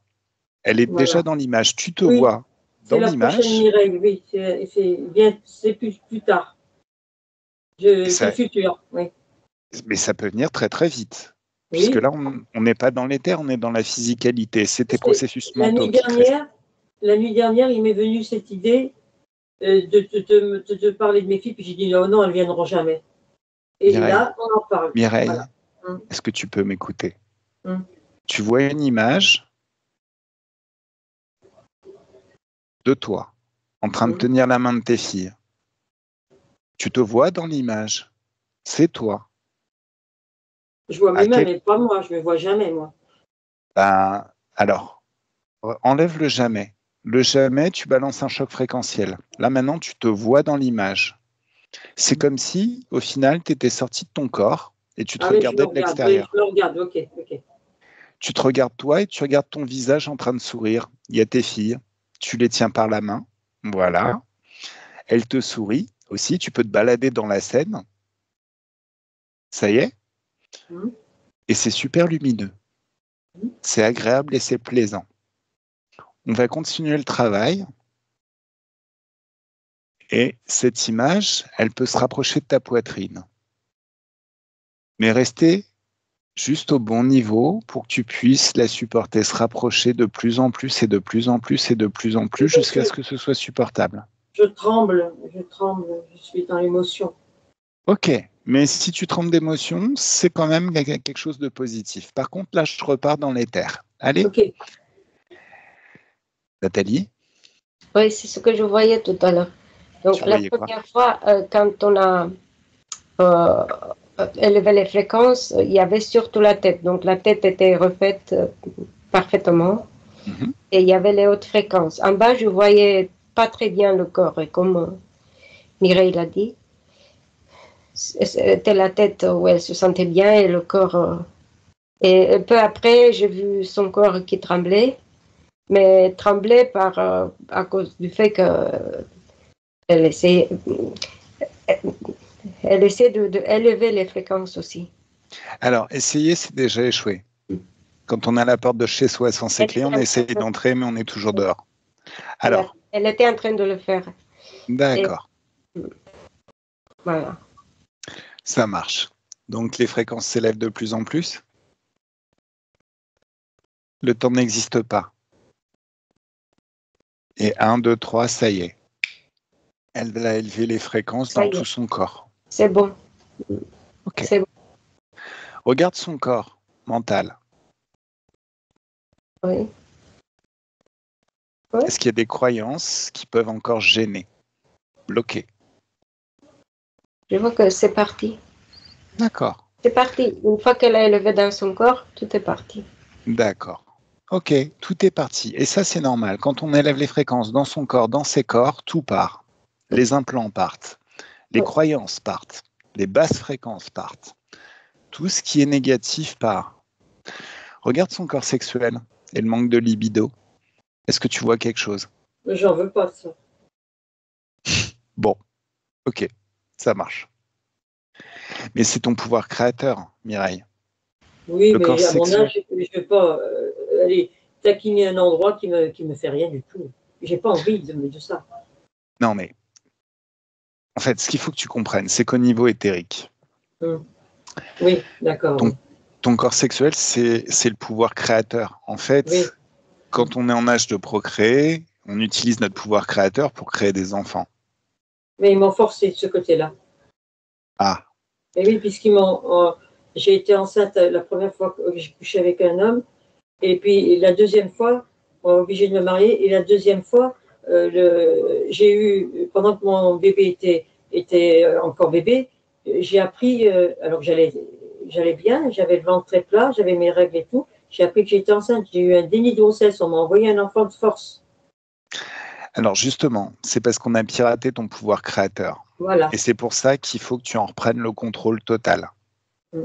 Elle est déjà Voilà. dans l'image. Tu te Oui, vois c'est dans la prochaine l'image. Mireille, oui. C'est plus tard. Et C'est le ça, futur, oui. mais ça peut venir très très vite. Puisque Oui. là, on n'est pas dans l'éther, on est dans la physicalité. C'est tes Parce que processus mentaux qui créent ça. la nuit dernière, il m'est venu cette idée de te parler de mes filles, puis j'ai dit non, non, elles ne viendront jamais. Et Mireille, là, on en parle. Mireille, Voilà. est-ce que tu peux m'écouter? Hum. Tu vois une image de toi en train de tenir la main de tes filles. Tu te vois dans l'image. C'est toi. Je vois À mes mains, quel... mais pas moi, je ne me vois jamais, moi. Ben, alors, enlève le jamais. Le jamais, tu balances un choc fréquentiel. Là, maintenant, tu te vois dans l'image. C'est comme si, au final, tu étais sorti de ton corps et tu te Ah oui, je me regardais de regarde, oui, l'extérieur. je me regarde, ok, ok. Tu te regardes toi et tu regardes ton visage en train de sourire. Il y a tes filles. Tu les tiens par la main. Voilà. Elles te sourient aussi. Tu peux te balader dans la scène. Ça y est. Et c'est super lumineux. C'est agréable et c'est plaisant. On va continuer le travail. Et cette image, elle peut se rapprocher de ta poitrine. Mais rester juste au bon niveau pour que tu puisses la supporter, se rapprocher de plus en plus et de plus en plus et de plus en plus jusqu'à ce que ce soit supportable. Je tremble, je suis dans l'émotion. Ok, mais si tu trembles d'émotion, c'est quand même quelque chose de positif. Par contre, là, je repars dans l'éther. Allez, Ok. Nathalie, Oui, c'est ce que je voyais tout à l'heure. Donc, tu la voyais quoi? première fois, quand on a euh, élevé les fréquences, il y avait surtout la tête. Donc, la tête était refaite parfaitement. Mhm. Et il y avait les hautes fréquences. En bas, je voyais pas très bien le corps. Et comme Mireille l'a dit, c'était la tête où elle se sentait bien et le corps. Et peu après, j'ai vu son corps qui tremblait, mais tremblait à cause du fait qu'elle essayait, elle essaie de élever les fréquences aussi. Alors, essayer, c'est déjà échoué. Quand on a la porte de chez soi sans ses clés, on essaye d'entrer, mais on est toujours dehors. Alors, Elle était en train de le faire. Et d'accord, voilà. ça marche. Donc, les fréquences s'élèvent de plus en plus. Le temps n'existe pas. Et 1, 2, 3, ça y est. Elle va élever les fréquences Ça dans y tout est, son corps. c'est bon. Ok. C'est bon. Regarde son corps mental. Oui. Oui. Est-ce qu'il y a des croyances qui peuvent encore gêner, bloquer? Je vois que c'est parti. D'accord, C'est parti. Une fois qu'elle a élevé dans son corps, tout est parti. d'accord. Ok, tout est parti. Et ça, c'est normal. Quand on élève les fréquences dans son corps, dans ses corps, tout part. Les implants partent. Les Oui. croyances partent. Les basses fréquences partent. Tout ce qui est négatif part. Regarde son corps sexuel et le manque de libido. Est-ce que tu vois quelque chose? J'en veux pas ça. Bon, ok, ça marche. Mais c'est ton pouvoir créateur, Mireille. Oui, Le corps mais à mon sexuel. âge, je ne vais pas aller taquiner un endroit qui me fait rien du tout. J'ai pas envie de ça. Non, mais en fait, ce qu'il faut que tu comprennes, c'est qu'au niveau éthérique, Oui, d'accord. ton, ton corps sexuel, c'est le pouvoir créateur. En Oui. fait, quand on est en âge de procréer, on utilise notre pouvoir créateur pour créer des enfants. Mais ils m'ont forcé de ce côté-là. Ah, Et oui, puisqu'ils m'ont. J'ai été enceinte la première fois que j'ai couché avec un homme. Et puis la deuxième fois, on m'a obligé de me marier. Et la deuxième fois, j'ai eu, pendant que mon bébé était encore bébé, j'ai appris, alors que j'allais bien, j'avais le ventre très plat, j'avais mes règles et tout. J'ai appris que j'étais enceinte. J'ai eu un déni de grossesse. On m'a envoyé un enfant de force. alors justement, c'est parce qu'on a piraté ton pouvoir créateur. Voilà. Et c'est pour ça qu'il faut que tu en reprennes le contrôle total. Mm.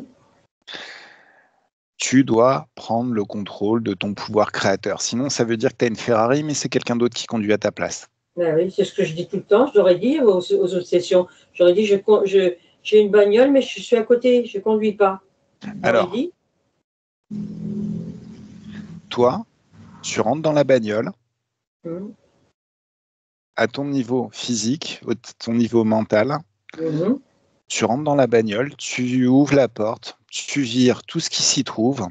Tu dois prendre le contrôle de ton pouvoir créateur. Sinon, ça veut dire que tu as une Ferrari, mais c'est quelqu'un d'autre qui conduit à ta place. Ben oui, c'est ce que je dis tout le temps. Je l'aurais dit aux autres sessions. J'aurais dit, j'ai une bagnole, mais je suis à côté, je ne conduis pas. J'aurais Alors, dit. toi, tu rentres dans la bagnole Mm. à ton niveau physique, ton niveau mental. Mhm. Tu rentres dans la bagnole, tu ouvres la porte, tu vires tout ce qui s'y trouve,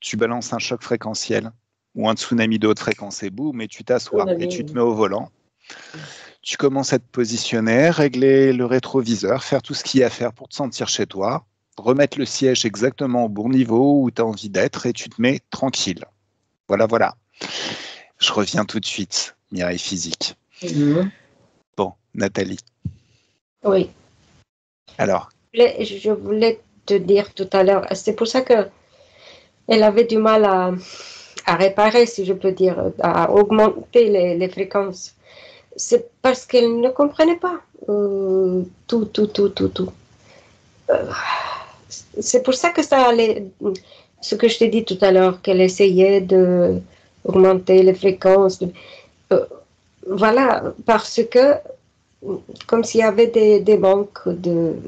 tu balances un choc fréquentiel ou un tsunami de haute fréquence et boum, et tu t'assois et tu te mets au volant. Tu commences à te positionner, régler le rétroviseur, faire tout ce qu'il y a à faire pour te sentir chez toi, remettre le siège exactement au bon niveau où tu as envie d'être et tu te mets tranquille. Voilà, voilà. Je reviens tout de suite, Mireille Physique. Mhm. Bon, Nathalie. Oui. Alors, Je voulais te dire tout à l'heure, c'est pour ça que elle avait du mal à réparer, si je peux dire, à augmenter les fréquences. C'est parce qu'elle ne comprenait pas tout. Euh, c'est pour ça que ça allait, ce que je t'ai dit tout à l'heure, qu'elle essayait de augmenter les fréquences. Euh, voilà, parce que comme s'il y avait des manques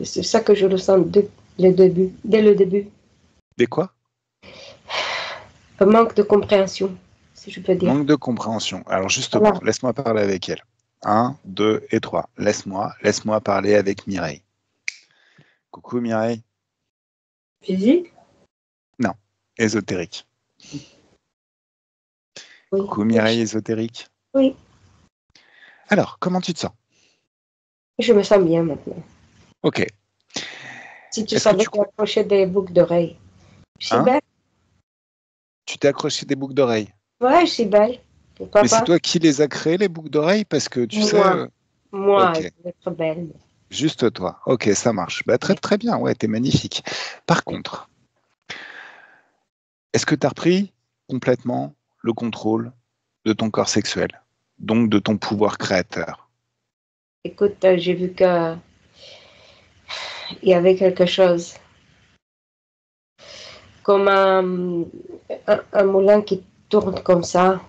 c'est ça que je ressens dès le début. des quoi? Un manque de compréhension, si je peux dire. Manque de compréhension. Alors justement, Voilà. laisse-moi parler avec elle. 1, 2 et 3. Laisse-moi parler avec Mireille. Coucou Mireille. Physique? Non, ésotérique. Oui. Coucou Mireille ésotérique. Oui, Alors, comment tu te sens? je me sens bien maintenant. Ok. Si tu Est-ce que savais tu... accrocher des boucles d'oreilles. Je suis Hein? belle. Tu t'es accroché des boucles d'oreilles. Ouais, je suis belle. Pourquoi Mais c'est pas? toi qui les as créées, les boucles d'oreilles? Parce que tu sais... Moi, moi, Ok, je veux être belle. juste toi. Ok, ça marche. Bah, très Ouais. très bien, ouais, t'es magnifique. Par contre, est-ce que tu as repris complètement le contrôle de ton corps sexuel, donc de ton pouvoir créateur? Écoute, j'ai vu que il y avait quelque chose, comme un moulin qui tourne comme ça,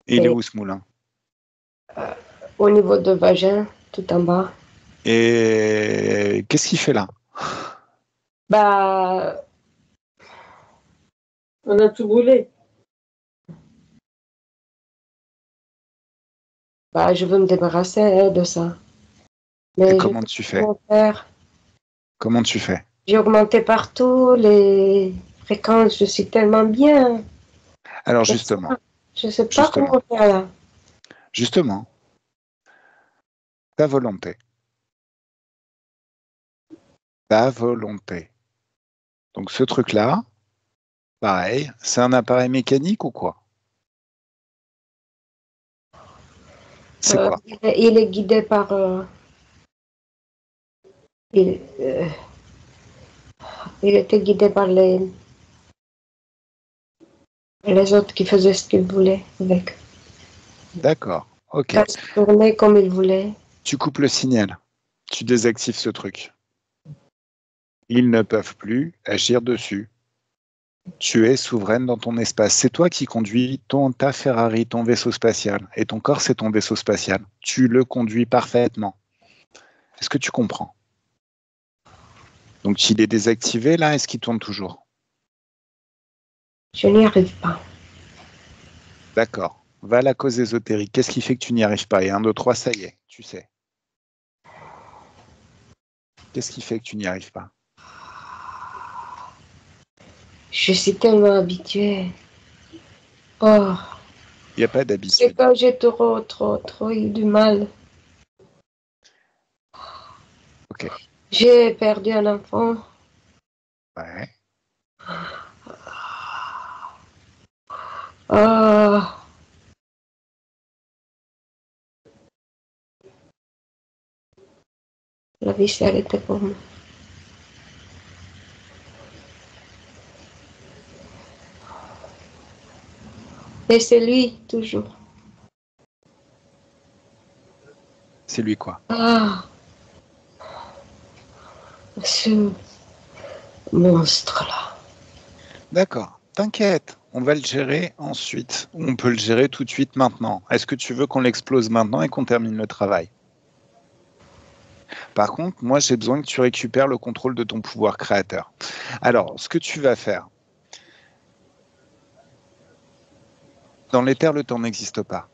Et il est et où ce moulin? au niveau de vagin, tout en bas. Et qu'est-ce qu'il fait là? Bah, On a tout brûlé. bah, je veux me débarrasser de ça. Et Mais je sais comment pas tu fais? comment faire. Comment tu fais? J'ai augmenté partout les fréquences, je suis tellement bien. Alors Mais ça, justement, je sais pas justement, comment faire là. justement, ta volonté, ta volonté. Donc ce truc-là, pareil, c'est un appareil mécanique ou quoi? C'est quoi? Il est guidé par, il, il était guidé par les autres qui faisaient ce qu'ils voulaient avec. D'accord, ok. Ça se tournait comme ils voulaient. Tu coupes le signal, tu désactives ce truc. Ils ne peuvent plus agir dessus. Tu es souveraine dans ton espace. C'est toi qui conduis ta Ferrari, ton vaisseau spatial. Et ton corps, c'est ton vaisseau spatial. Tu le conduis parfaitement. Est-ce que tu comprends? Donc, il est désactivé là, est-ce qu'il tourne toujours? Je n'y arrive pas. D'accord. Va à la cause ésotérique. Qu'est-ce qui fait que tu n'y arrives pas? Et 1, 2, 3, ça y est, tu sais. Qu'est-ce qui fait que tu n'y arrives pas? Je suis tellement habituée. Oh, Il n'y a pas c'est d'habitude. que j'ai trop eu du mal. Ok. J'ai perdu un enfant. Ouais. Oh, la vie s'est arrêtée pour moi. Et c'est lui, toujours. C'est lui quoi? Ah, ce monstre-là. D'accord. T'inquiète. On va le gérer ensuite. On peut le gérer tout de suite maintenant. Est-ce que tu veux qu'on l'explose maintenant et qu'on termine le travail? Par contre, moi, j'ai besoin que tu récupères le contrôle de ton pouvoir créateur. Alors, ce que tu vas faire, dans l'éther, le temps n'existe pas.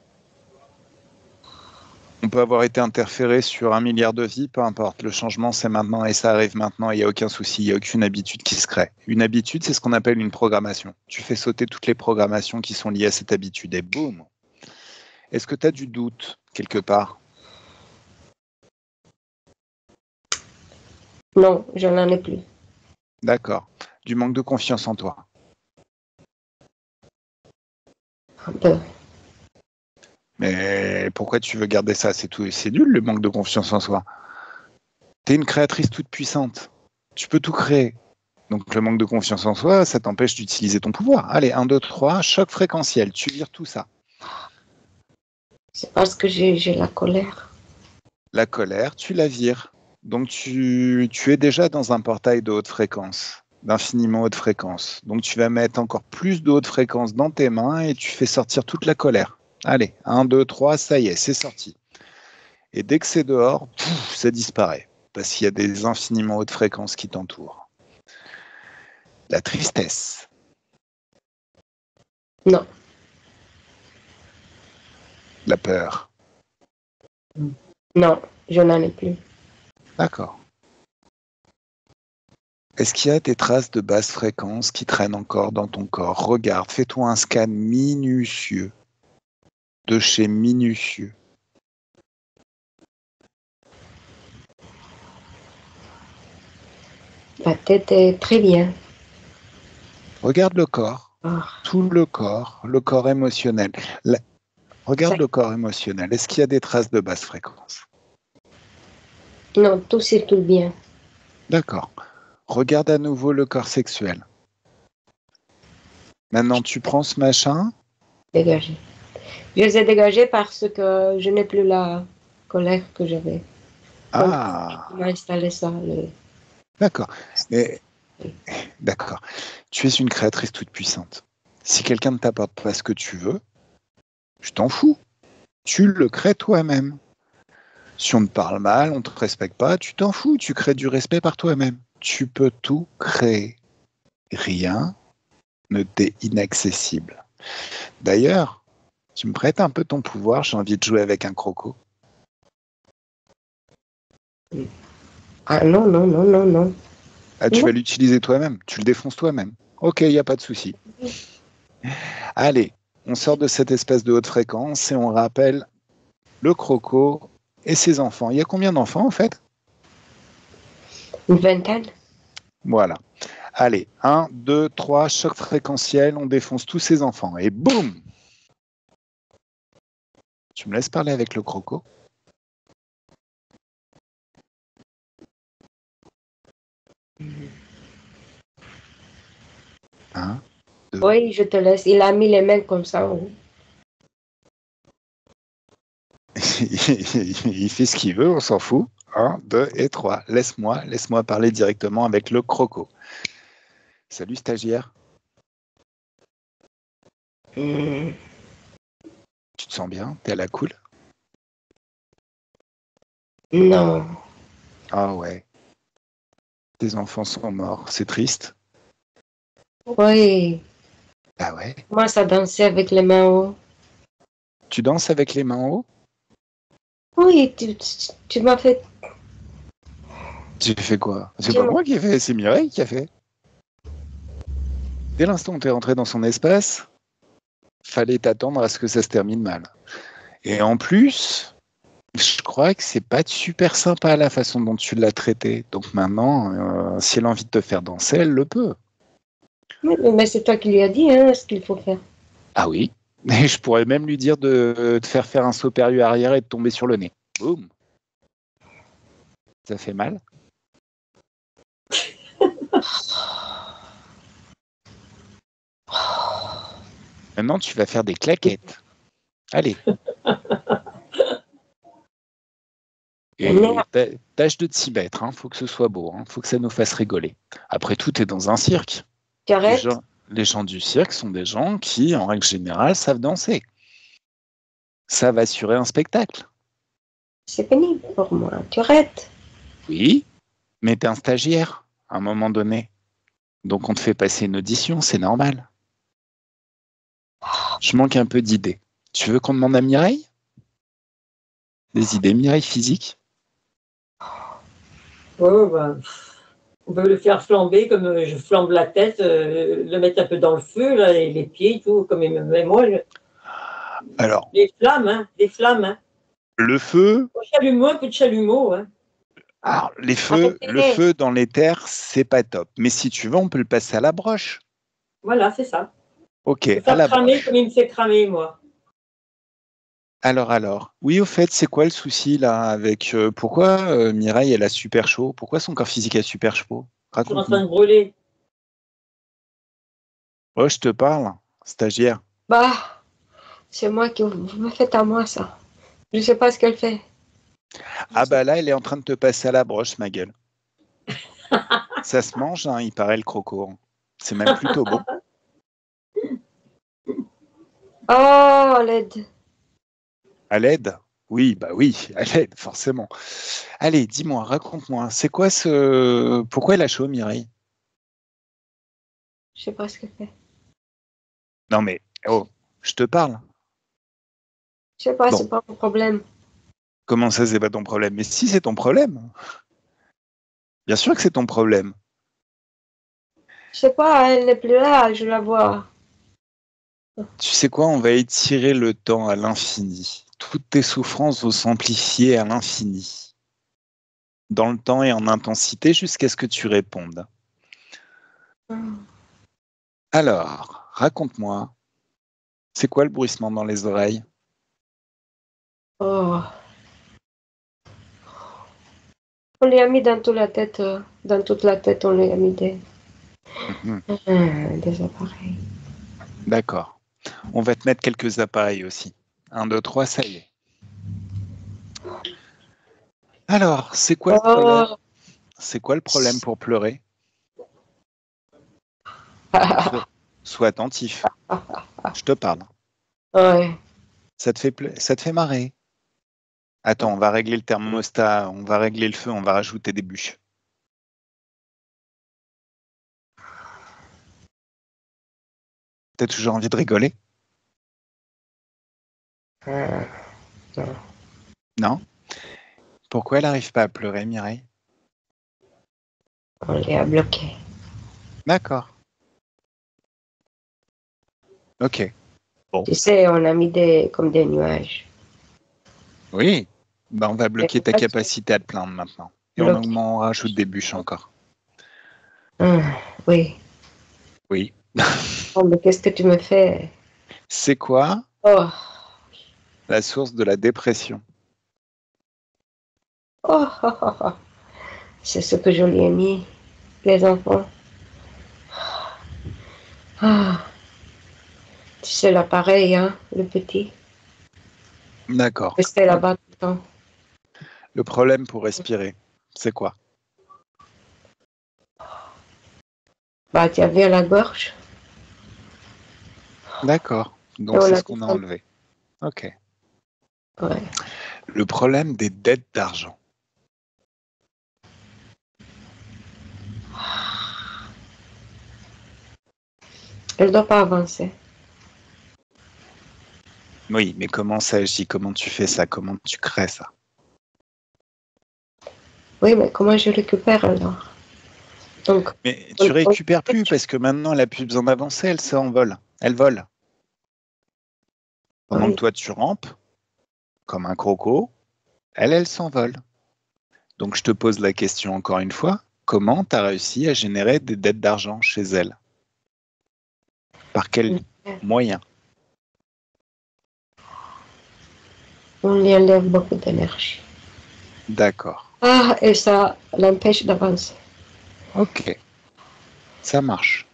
On peut avoir été interféré sur 1 milliard de vies, peu importe. Le changement, c'est maintenant et ça arrive maintenant. Il n'y a aucun souci, il n'y a aucune habitude qui se crée. Une habitude, c'est ce qu'on appelle une programmation. Tu fais sauter toutes les programmations qui sont liées à cette habitude et boum. Est-ce que tu as du doute quelque part? Non, je n'en ai plus. D'accord. Du manque de confiance en toi. Un peu. Mais pourquoi tu veux garder ça? C'est tout, c'est nul le manque de confiance en soi. Tu es une créatrice toute puissante. Tu peux tout créer. Donc le manque de confiance en soi, ça t'empêche d'utiliser ton pouvoir. Allez, 1, 2, 3, choc fréquentiel. Tu vires tout ça. C'est parce que j'ai la colère. La colère, tu la vires. Donc tu es déjà dans un portail de haute fréquence, d'infiniment haute fréquence. Donc tu vas mettre encore plus de haute fréquence dans tes mains et tu fais sortir toute la colère. Allez, 1, 2, 3, ça y est, c'est sorti. Et dès que c'est dehors, ça disparaît. Parce qu'il y a des infiniment hautes fréquences qui t'entourent. La tristesse. Non, La peur. non, je n'en ai plus. D'accord. Est-ce qu'il y a des traces de basse fréquence qui traînent encore dans ton corps? Regarde, fais-toi un scan minutieux, de chez minutieux. Ma tête est très bien. Regarde le corps, Ah, tout le corps émotionnel. Regarde ça- le corps émotionnel. Est-ce qu'il y a des traces de basse fréquence? non, tout circule bien. D'accord. Regarde à nouveau le corps sexuel. Maintenant, tu prends ce machin. Dégagé. Je les ai dégagés parce que je n'ai plus la colère que j'avais. Donc, on Ah, m'a installé ça. d'accord. Mais, d'accord. Tu es une créatrice toute puissante. Si quelqu'un ne t'apporte pas ce que tu veux, je t'en fous. Tu le crées toi-même. Si on te parle mal, on ne te respecte pas, tu t'en fous. Tu crées du respect par toi-même. Tu peux tout créer. Rien ne t'est inaccessible. D'ailleurs, tu me prêtes un peu ton pouvoir, j'ai envie de jouer avec un croco. Ah non, non, non, non, non. Ah, tu Non. vas l'utiliser toi-même, tu le défonces toi-même. Ok, il n'y a pas de souci. Allez, on sort de cette espèce de haute fréquence et on rappelle le croco et ses enfants. Il y a combien d'enfants en fait? Une vingtaine. Voilà. Allez, 1, 2, 3, choc fréquentiel, on défonce tous ses enfants. Et boum! Tu me laisses parler avec le croco? Un, deux. Oui, je te laisse. Il a mis les mains comme ça. Oh. Il fait ce qu'il veut, on s'en fout. 1, 2 et 3. Laisse-moi parler directement avec le croco. Salut stagiaire, Hmm. tu te sens bien? T'es à la cool? Non. Ah ouais, tes enfants sont morts, c'est triste. Oui. Ah ouais? Moi, ça dansait avec les mains haut. Tu danses avec les mains en haut? Oui, tu m'as fait. Tu fais quoi? C'est tu pas m'as- moi qui ai fait, c'est Mireille qui a fait. Dès l'instant où t'es rentré dans son espace, fallait t'attendre à ce que ça se termine mal. Et en plus, je crois que c'est pas super sympa la façon dont tu l'as traité. Donc maintenant, si elle a envie de te faire danser, elle le peut. Mais c'est toi qui lui as dit hein, ce qu'il faut faire. Ah oui. Et je pourrais même lui dire de te faire un saut périlleux arrière et de tomber sur le nez. Boum. Ça fait mal. Maintenant, tu vas faire des claquettes. Allez. Et Merde, tâche de t'y mettre. Faut que ce soit beau. Faut que ça nous fasse rigoler. Après tout, t'es dans un cirque. tu Les arrêtes. gens, les gens du cirque sont des gens qui, en règle générale, savent danser. Ça va assurer un spectacle. C'est pénible pour moi. Tu arrêtes. Oui, mais t'es un stagiaire à un moment donné. Donc on te fait passer une audition, c'est normal. Je manque un peu d'idées. Tu veux qu'on demande à Mireille? Des idées, Mireille, physique? Ouais, bah, on peut le faire flamber comme je flambe la tête, le mettre un peu dans le feu, là, et les pieds, tout, comme mais moi, Alors, des flammes, hein, des flammes. Hein. le feu, Chalumeau, un peu de chalumeau. Hein. alors, le Arrêtez. feu dans les terres, c'est pas top. Mais si tu veux, on peut le passer à la broche. Voilà, c'est ça. Ok, Le à faire la cramer broche. comme il me fait cramer, moi. Alors. Oui, au fait, c'est quoi le souci là avec pourquoi Mireille, elle a super chaud? Pourquoi son corps physique a super chaud? Je suis en train Raconte-nous. de brûler. Oh, je te parle, stagiaire. Bah, c'est moi qui. Vous me faites à moi ça. Je sais pas ce qu'elle fait. Ah bah là, elle est en train de te passer à la broche, ma gueule. Ça se mange, il paraît le croco. C'est même plutôt bon. Oh, l'aide. À l'aide? Oui, bah oui, à l'aide, forcément. Allez, dis-moi, raconte-moi, c'est quoi ce... Pourquoi elle a chaud, Mireille? Je sais pas ce que c'est. Non mais, oh, je te parle. Je sais pas, Bon. c'est pas mon problème. Comment ça, c'est pas ton problème? Mais si, c'est ton problème. Bien sûr que c'est ton problème. Je sais pas, elle n'est plus là, je la vois. Tu sais quoi, on va étirer le temps à l'infini. Toutes tes souffrances vont s'amplifier à l'infini. Dans le temps et en intensité jusqu'à ce que tu répondes. Alors, raconte-moi, c'est quoi le bruissement dans les oreilles? Oh. On lui a mis dans toute la tête, on lui a mis des appareils. D'accord. On va te mettre quelques appareils aussi. 1, 2, 3, ça y est. Alors, c'est quoi le problème? Oh. C'est quoi le problème pour pleurer? Sois attentif. Je te parle. Ouais. Ça te fait marrer. Attends, on va régler le thermostat, on va régler le feu, on va rajouter des bûches. T'as toujours envie de rigoler? Non. Non? Pourquoi elle n'arrive pas à pleurer, Mireille? On les a bloqués. D'accord. Ok. Bon. Tu sais, on a mis comme des nuages. Oui. Ben, on va bloquer ta Et capacité à te plaindre maintenant. Et bloqué. on rajoute des bûches encore. Oui. Oui. Oh, mais qu'est-ce que tu me fais? C'est quoi Oh. la source de la dépression? Oh, oh, oh, oh. C'est ce que je lui ai mis, les enfants. Ah. Tu sais, l'appareil, hein, le petit. D'accord. Restait là-bas tout le temps. Le problème pour respirer, c'est quoi? Bah, tu avais à la gorge. D'accord. Et Donc on c'est a ce dit qu'on a ça. enlevé. Ok. Ouais. Le problème des dettes d'argent. Elle ne doit pas avancer. Oui, mais comment ça agit? Comment tu fais ça? Comment tu crées ça? Oui, mais comment je récupère alors? Donc, Mais tu récupères plus parce que maintenant elle a plus besoin d'avancer, elle s'envole. Elle vole. Pendant oui. que toi tu rampes, comme un croco, elle s'envole. Donc je te pose la question encore une fois, comment tu as réussi à générer des dettes d'argent chez elle? Par quel moyen? On lui enlève beaucoup d'énergie. D'accord. Ah, et ça l'empêche d'avancer. Ok, ça marche.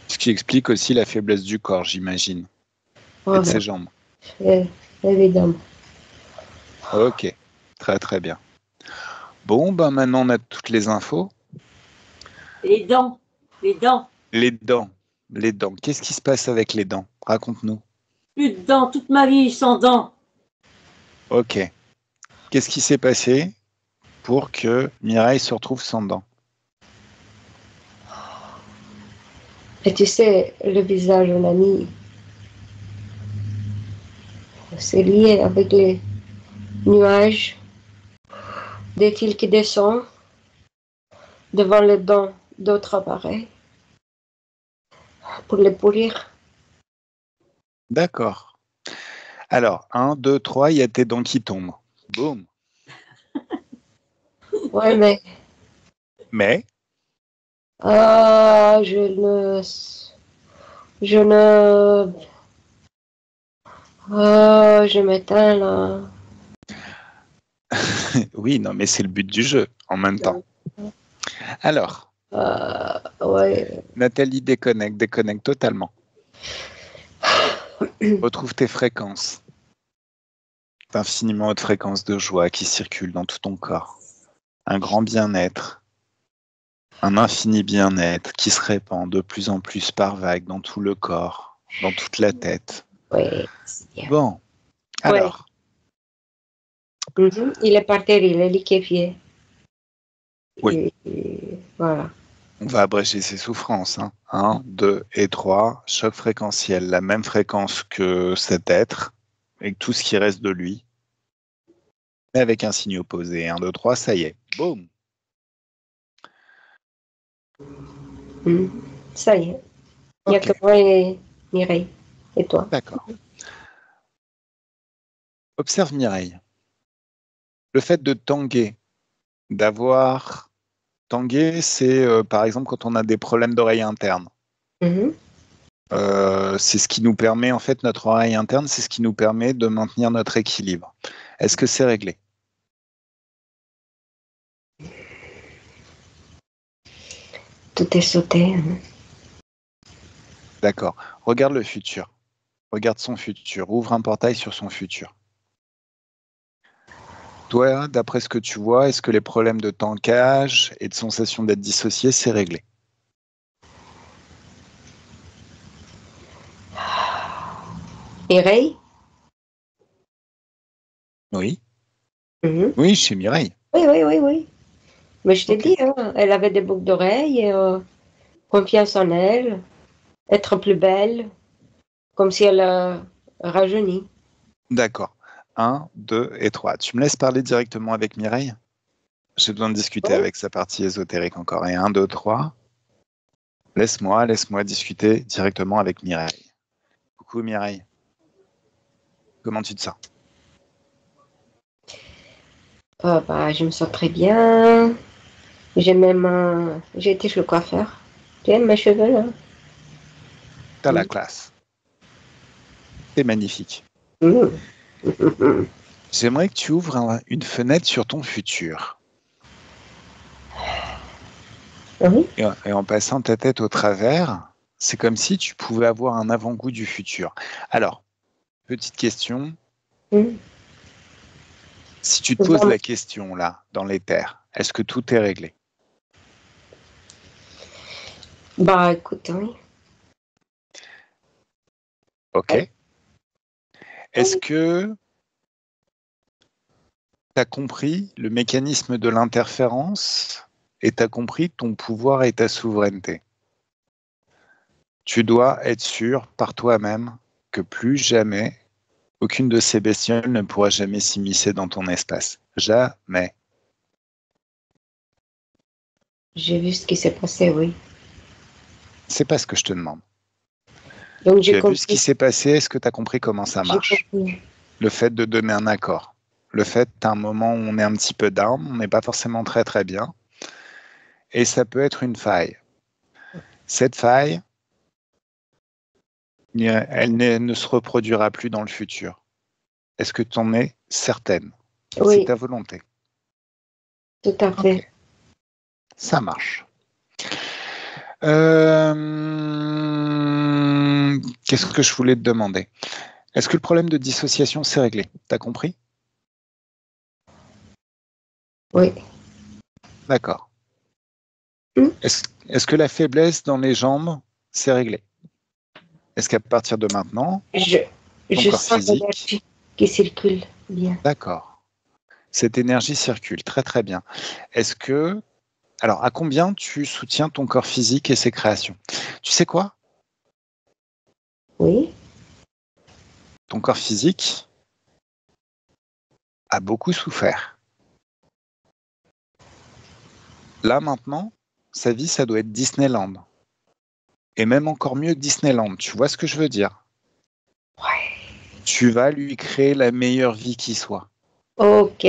Ce qui explique aussi la faiblesse du corps, j'imagine, et de Voilà, ses jambes. évidemment. Ok, très très bien. Bon, ben maintenant on a toutes les infos. Les dents, les dents, Les dents, les dents. Qu'est-ce qui se passe avec les dents? Raconte-nous. plus de dents, toute ma vie sans dents. Ok. Qu'est-ce qui s'est passé pour que Mireille se retrouve sans dents? Et tu sais, le visage, on a mis, c'est lié avec les nuages, des fils qui descendent devant les dents d'autres appareils pour les pourrir. D'accord. Alors, 1, 2, 3, il y a tes dents qui tombent. Boum. Ouais, mais Mais, ah, je ne, ah, je m'éteins là. oui, non, mais c'est le but du jeu en même temps. Alors, Ouais. Nathalie déconnecte totalement. Retrouve tes fréquences. Infiniment haute fréquence de joie qui circule dans tout ton corps. Un grand bien-être, un infini bien-être qui se répand de plus en plus par vagues dans tout le corps, dans toute la tête. Ouais, c'est bien. Bon, Ouais. alors, Il est par terre, il est liquéfié. Oui. Et voilà. On va abréger ses souffrances. 1, 2 et 3, choc fréquentiel, la même fréquence que cet être et que tout ce qui reste de lui, mais avec un signe opposé. 1, 2, 3, ça y est. Boum. Ça y est. Il n'y a Ok, que moi et Mireille. Et toi? d'accord. Observe Mireille. Le fait de tanguer, d'avoir... Tanguer, c'est par exemple quand on a des problèmes d'oreille interne. Mhm. C'est ce qui nous permet, en fait, notre oreille interne, c'est ce qui nous permet de maintenir notre équilibre. Est-ce que c'est réglé? Tout est sauté. Hein. D'accord. Regarde le futur. Regarde son futur. Ouvre un portail sur son futur. Toi, d'après ce que tu vois, est-ce que les problèmes de tankage et de sensation d'être dissocié, c'est réglé? Mireille? Oui. Mhm. Oui, chez Mireille. Oui, oui, oui, oui. Mais je t'ai Ok. dit, hein, elle avait des boucles d'oreilles, et, confiance en elle, être plus belle, comme si elle a rajeuni. D'accord. 1, 2 et 3. Tu me laisses parler directement avec Mireille? J'ai besoin de discuter Oui. avec sa partie ésotérique encore. Et 1, 2, 3. Laisse-moi discuter directement avec Mireille. Coucou Mireille. Comment tu te sens? Bah, je me sens très bien. J'ai été chez le coiffeur. Tu aimes mes cheveux, là? T'as la Mm. classe. C'est magnifique. Mm. J'aimerais que tu ouvres une fenêtre sur ton futur. Oui. Et en passant ta tête au travers, c'est comme si tu pouvais avoir un avant-goût du futur. Alors, petite question. Mm. Si tu te poses la question là, dans l'éther, est-ce que tout est réglé? Bah, écoute, oui. Ok. Est-ce Oui. que tu as compris le mécanisme de l'interférence et tu as compris ton pouvoir et ta souveraineté? Tu dois être sûr par toi-même que plus jamais, aucune de ces bestioles ne pourra jamais s'immiscer dans ton espace. Jamais. J'ai vu ce qui s'est passé, oui. C'est pas ce que je te demande. Donc, Tu j'ai as vu ce qui compris. s'est passé, est-ce que tu as compris comment ça J'ai marche? compris. Le fait de donner un accord. Le fait qu'à un moment où on est un petit peu down, on n'est pas forcément très très bien, et ça peut être une faille. Cette faille, elle ne se reproduira plus dans le futur. Est-ce que tu en es certaine? C'est Oui, ta volonté. tout à fait. Ok, ça marche. Qu'est-ce que je voulais te demander? Est-ce que le problème de dissociation s'est réglé? T'as compris? Oui. D'accord. Hmm. Est-ce que la faiblesse dans les jambes s'est réglée? Est-ce qu'à partir de maintenant, Je, ton je corps sens physique, l'énergie qui circule bien. d'accord, cette énergie circule très très bien. Est-ce que, alors à combien tu soutiens ton corps physique et ses créations? Tu sais quoi? Oui. Ton corps physique a beaucoup souffert. Là maintenant, sa vie, ça doit être Disneyland. Et même encore mieux que Disneyland. Tu vois ce que je veux dire? Ouais. Tu vas lui créer la meilleure vie qui soit. Ok.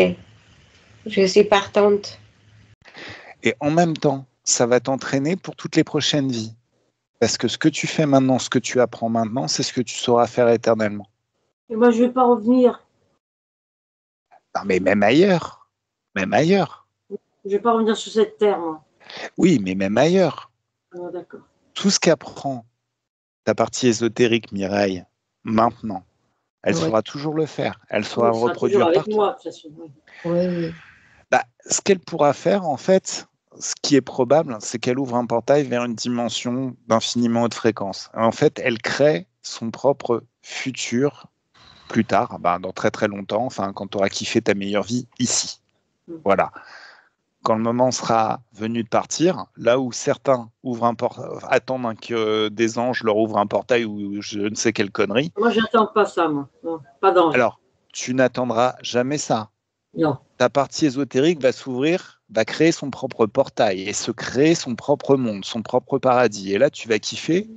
Je suis partante. Et en même temps, ça va t'entraîner pour toutes les prochaines vies. Parce que ce que tu fais maintenant, ce que tu apprends maintenant, c'est ce que tu sauras faire éternellement. Et moi, je ne vais pas revenir. Non, mais même ailleurs. Même ailleurs. Je ne vais pas revenir sur cette terre, moi. Oui, mais même ailleurs. Ah, d'accord. Tout ce qu'apprend ta partie ésotérique, Mireille, maintenant, elle Oui. saura toujours le faire. Elle Oui, saura il sera toujours reproduire avec partout. moi, de toute façon. Oui. Oui, oui. Bah, ce qu'elle pourra faire, en fait, ce qui est probable, c'est qu'elle ouvre un portail vers une dimension d'infiniment haute fréquence. En fait, elle crée son propre futur plus tard, bah, dans très très longtemps, enfin, quand tu auras kiffé ta meilleure vie ici. Mm. Voilà. quand le moment sera venu de partir, là où certains attendent que des anges leur ouvrent un portail ou je ne sais quelle connerie. Moi, j'attends pas ça, moi. Non, pas d'ange. Alors, tu n'attendras jamais ça. Non. Ta partie ésotérique va s'ouvrir, va créer son propre portail et se créer son propre monde, son propre paradis. Et là, tu vas kiffer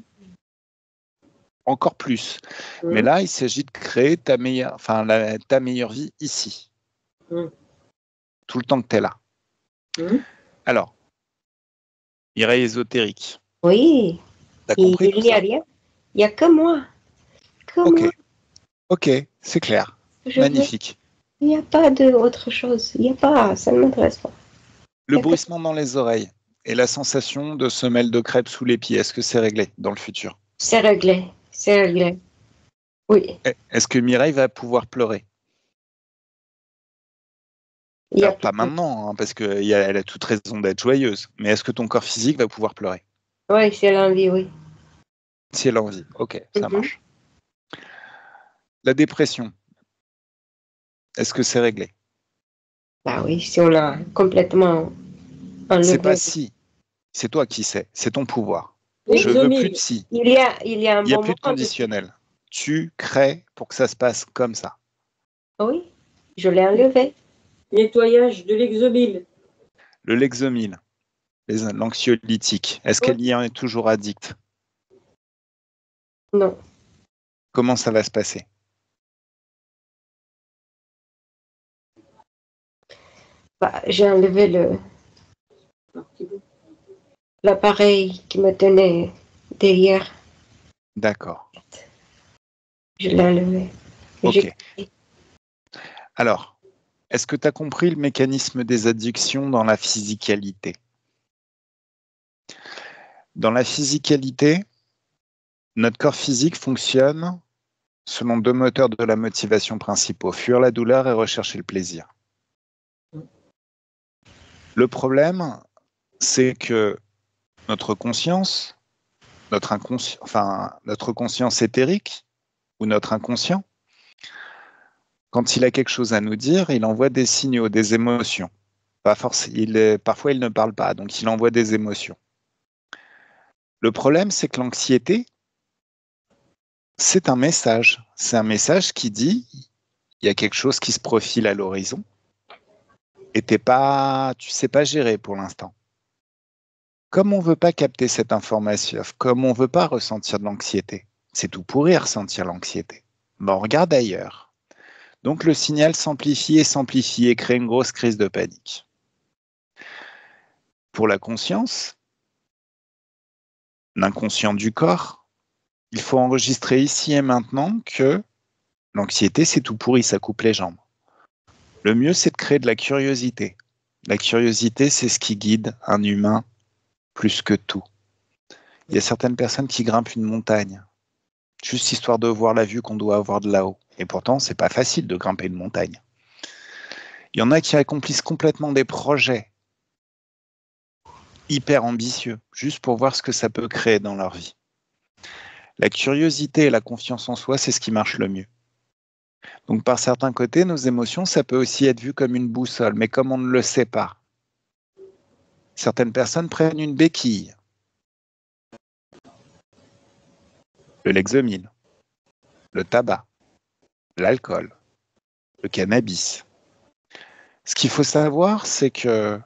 encore plus. Mais là, il s'agit de créer ta meilleure vie ici. Tout le temps que tu es là. Alors, Mireille ésotérique. Oui. T'as compris Il n'y a rien. Il n'y a que moi. Moi. Ok, c'est clair. Magnifique. Il n'y a pas d'autre chose. Il n'y a pas. Ça ne m'intéresse pas. Le bruissement dans les oreilles et la sensation de semelle de crêpes sous les pieds, est-ce que c'est réglé dans le futur? C'est réglé. C'est réglé. Oui. Est-ce que Mireille va pouvoir pleurer? Alors, pas maintenant, hein, parce qu'elle a toute raison d'être joyeuse. Mais est-ce que ton corps physique va pouvoir pleurer? Oui, si elle a envie, oui. Si elle a envie, ok, ça marche. La dépression, est-ce que c'est réglé? Bah oui, si on l'a complètement enlevé. C'est pas si, c'est toi qui sais, c'est ton pouvoir. Oui, je veux plus de si. Il y a un il y a plus de conditionnel. Tu crées pour que ça se passe comme ça. Oui, je l'ai enlevé. Nettoyage de l'exomile. Le Lexomil, l'anxiolytique, est-ce qu'elle y est toujours addicte? Non. Comment ça va se passer? Bah, j'ai enlevé l'appareil qui me tenait derrière. D'accord. Je l'ai enlevé. Ok. Alors, est-ce que tu as compris le mécanisme des addictions dans la physicalité? Dans la physicalité, notre corps physique fonctionne selon deux moteurs de la motivation principaux, fuir la douleur et rechercher le plaisir. Le problème, c'est que notre conscience, notre conscience éthérique ou notre inconscient, quand il a quelque chose à nous dire, il envoie des signaux, des émotions. Parfois, il ne parle pas, donc il envoie des émotions. Le problème, c'est que l'anxiété, c'est un message. C'est un message qui dit il y a quelque chose qui se profile à l'horizon et tu sais pas gérer pour l'instant. Comme on veut pas capter cette information, comme on veut pas ressentir de l'anxiété, c'est tout pourri ressentir l'anxiété. Ben, on regarde ailleurs. Donc le signal s'amplifie et crée une grosse crise de panique. Pour la conscience, l'inconscient du corps, il faut enregistrer ici et maintenant que l'anxiété, c'est tout pourri, ça coupe les jambes. Le mieux, c'est de créer de la curiosité. La curiosité, c'est ce qui guide un humain plus que tout. Il y a certaines personnes qui grimpent une montagne, juste histoire de voir la vue qu'on doit avoir de là-haut. Et pourtant, c'est pas facile de grimper une montagne. Il y en a qui accomplissent complètement des projets hyper ambitieux, juste pour voir ce que ça peut créer dans leur vie. La curiosité et la confiance en soi, c'est ce qui marche le mieux. Donc par certains côtés, nos émotions, ça peut aussi être vu comme une boussole, mais comme on ne le sait pas. Certaines personnes prennent une béquille, le Lexomil, le tabac, l'alcool, le cannabis. Ce qu'il faut savoir, c'est que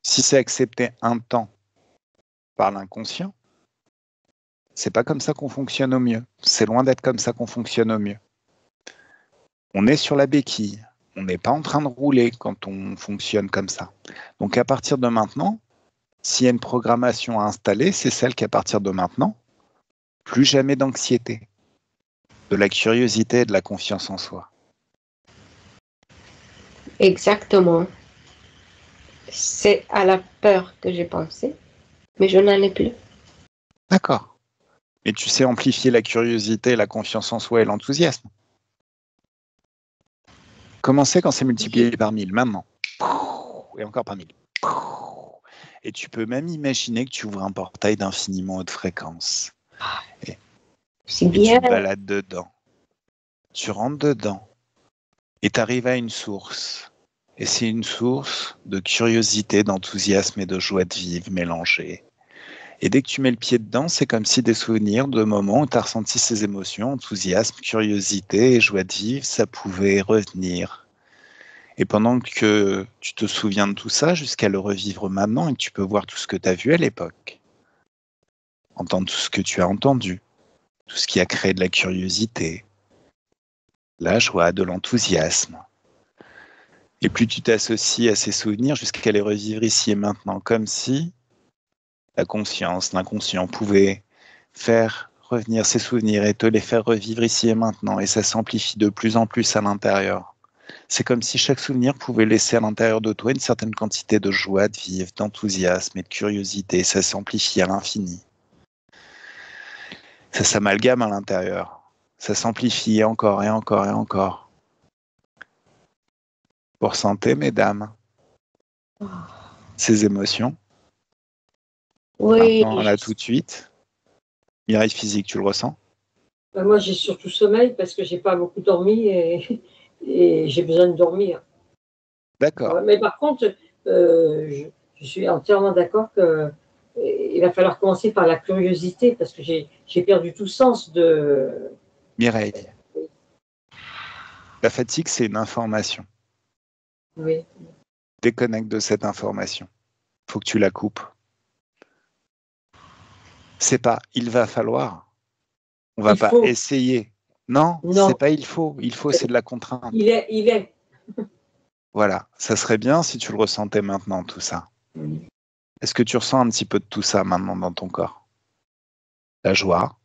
si c'est accepté un temps par l'inconscient, c'est pas comme ça qu'on fonctionne au mieux. C'est loin d'être comme ça qu'on fonctionne au mieux. On est sur la béquille. On n'est pas en train de rouler quand on fonctionne comme ça. Donc à partir de maintenant, s'il y a une programmation à installer, c'est celle qu'à partir de maintenant, plus jamais d'anxiété, de la curiosité et de la confiance en soi. Exactement. C'est à la peur que j'ai pensé, mais je n'en ai plus. D'accord. Mais tu sais amplifier la curiosité, la confiance en soi et l'enthousiasme. Commencez quand c'est multiplié par 1000, maintenant. Et encore par 1000. Et tu peux même imaginer que tu ouvres un portail d'infiniment haute fréquence. C'est bien. Tu te balades dedans. Tu rentres dedans. Et tu arrives à une source. Et c'est une source de curiosité, d'enthousiasme et de joie de vivre mélangées. Et dès que tu mets le pied dedans, c'est comme si des souvenirs de moments où tu as ressenti ces émotions, enthousiasme, curiosité et joie de vivre, ça pouvait revenir. Et pendant que tu te souviens de tout ça, jusqu'à le revivre maintenant, et que tu peux voir tout ce que tu as vu à l'époque, entendre tout ce que tu as entendu, tout ce qui a créé de la curiosité, la joie, de l'enthousiasme. Et plus tu t'associes à ces souvenirs jusqu'à les revivre ici et maintenant, comme si la conscience, l'inconscient pouvait faire revenir ces souvenirs et te les faire revivre ici et maintenant. Et ça s'amplifie de plus en plus à l'intérieur. C'est comme si chaque souvenir pouvait laisser à l'intérieur de toi une certaine quantité de joie, de vivre, d'enthousiasme et de curiosité. Ça s'amplifie à l'infini. Ça s'amalgame à l'intérieur. Ça s'amplifie encore et encore et encore. Vous ressentez, mesdames, ces émotions? Oui, Maintenant, là, tout de suite. Mireille Physique, tu le ressens? Moi, j'ai surtout sommeil parce que j'ai pas beaucoup dormi et j'ai besoin de dormir. D'accord. Mais par contre, je suis entièrement d'accord que il va falloir commencer par la curiosité parce que j'ai perdu tout sens de. Mireille, la fatigue, c'est une information. Oui. Déconnecte de cette information. Il faut que tu la coupes. C'est pas il va falloir. On va Il pas faut. essayer. Non, c'est Non. pas il faut. Il faut, c'est de la contrainte. Il est. Voilà. Ça serait bien si tu le ressentais maintenant, tout ça. Est-ce que tu ressens un petit peu de tout ça maintenant dans ton corps? La joie,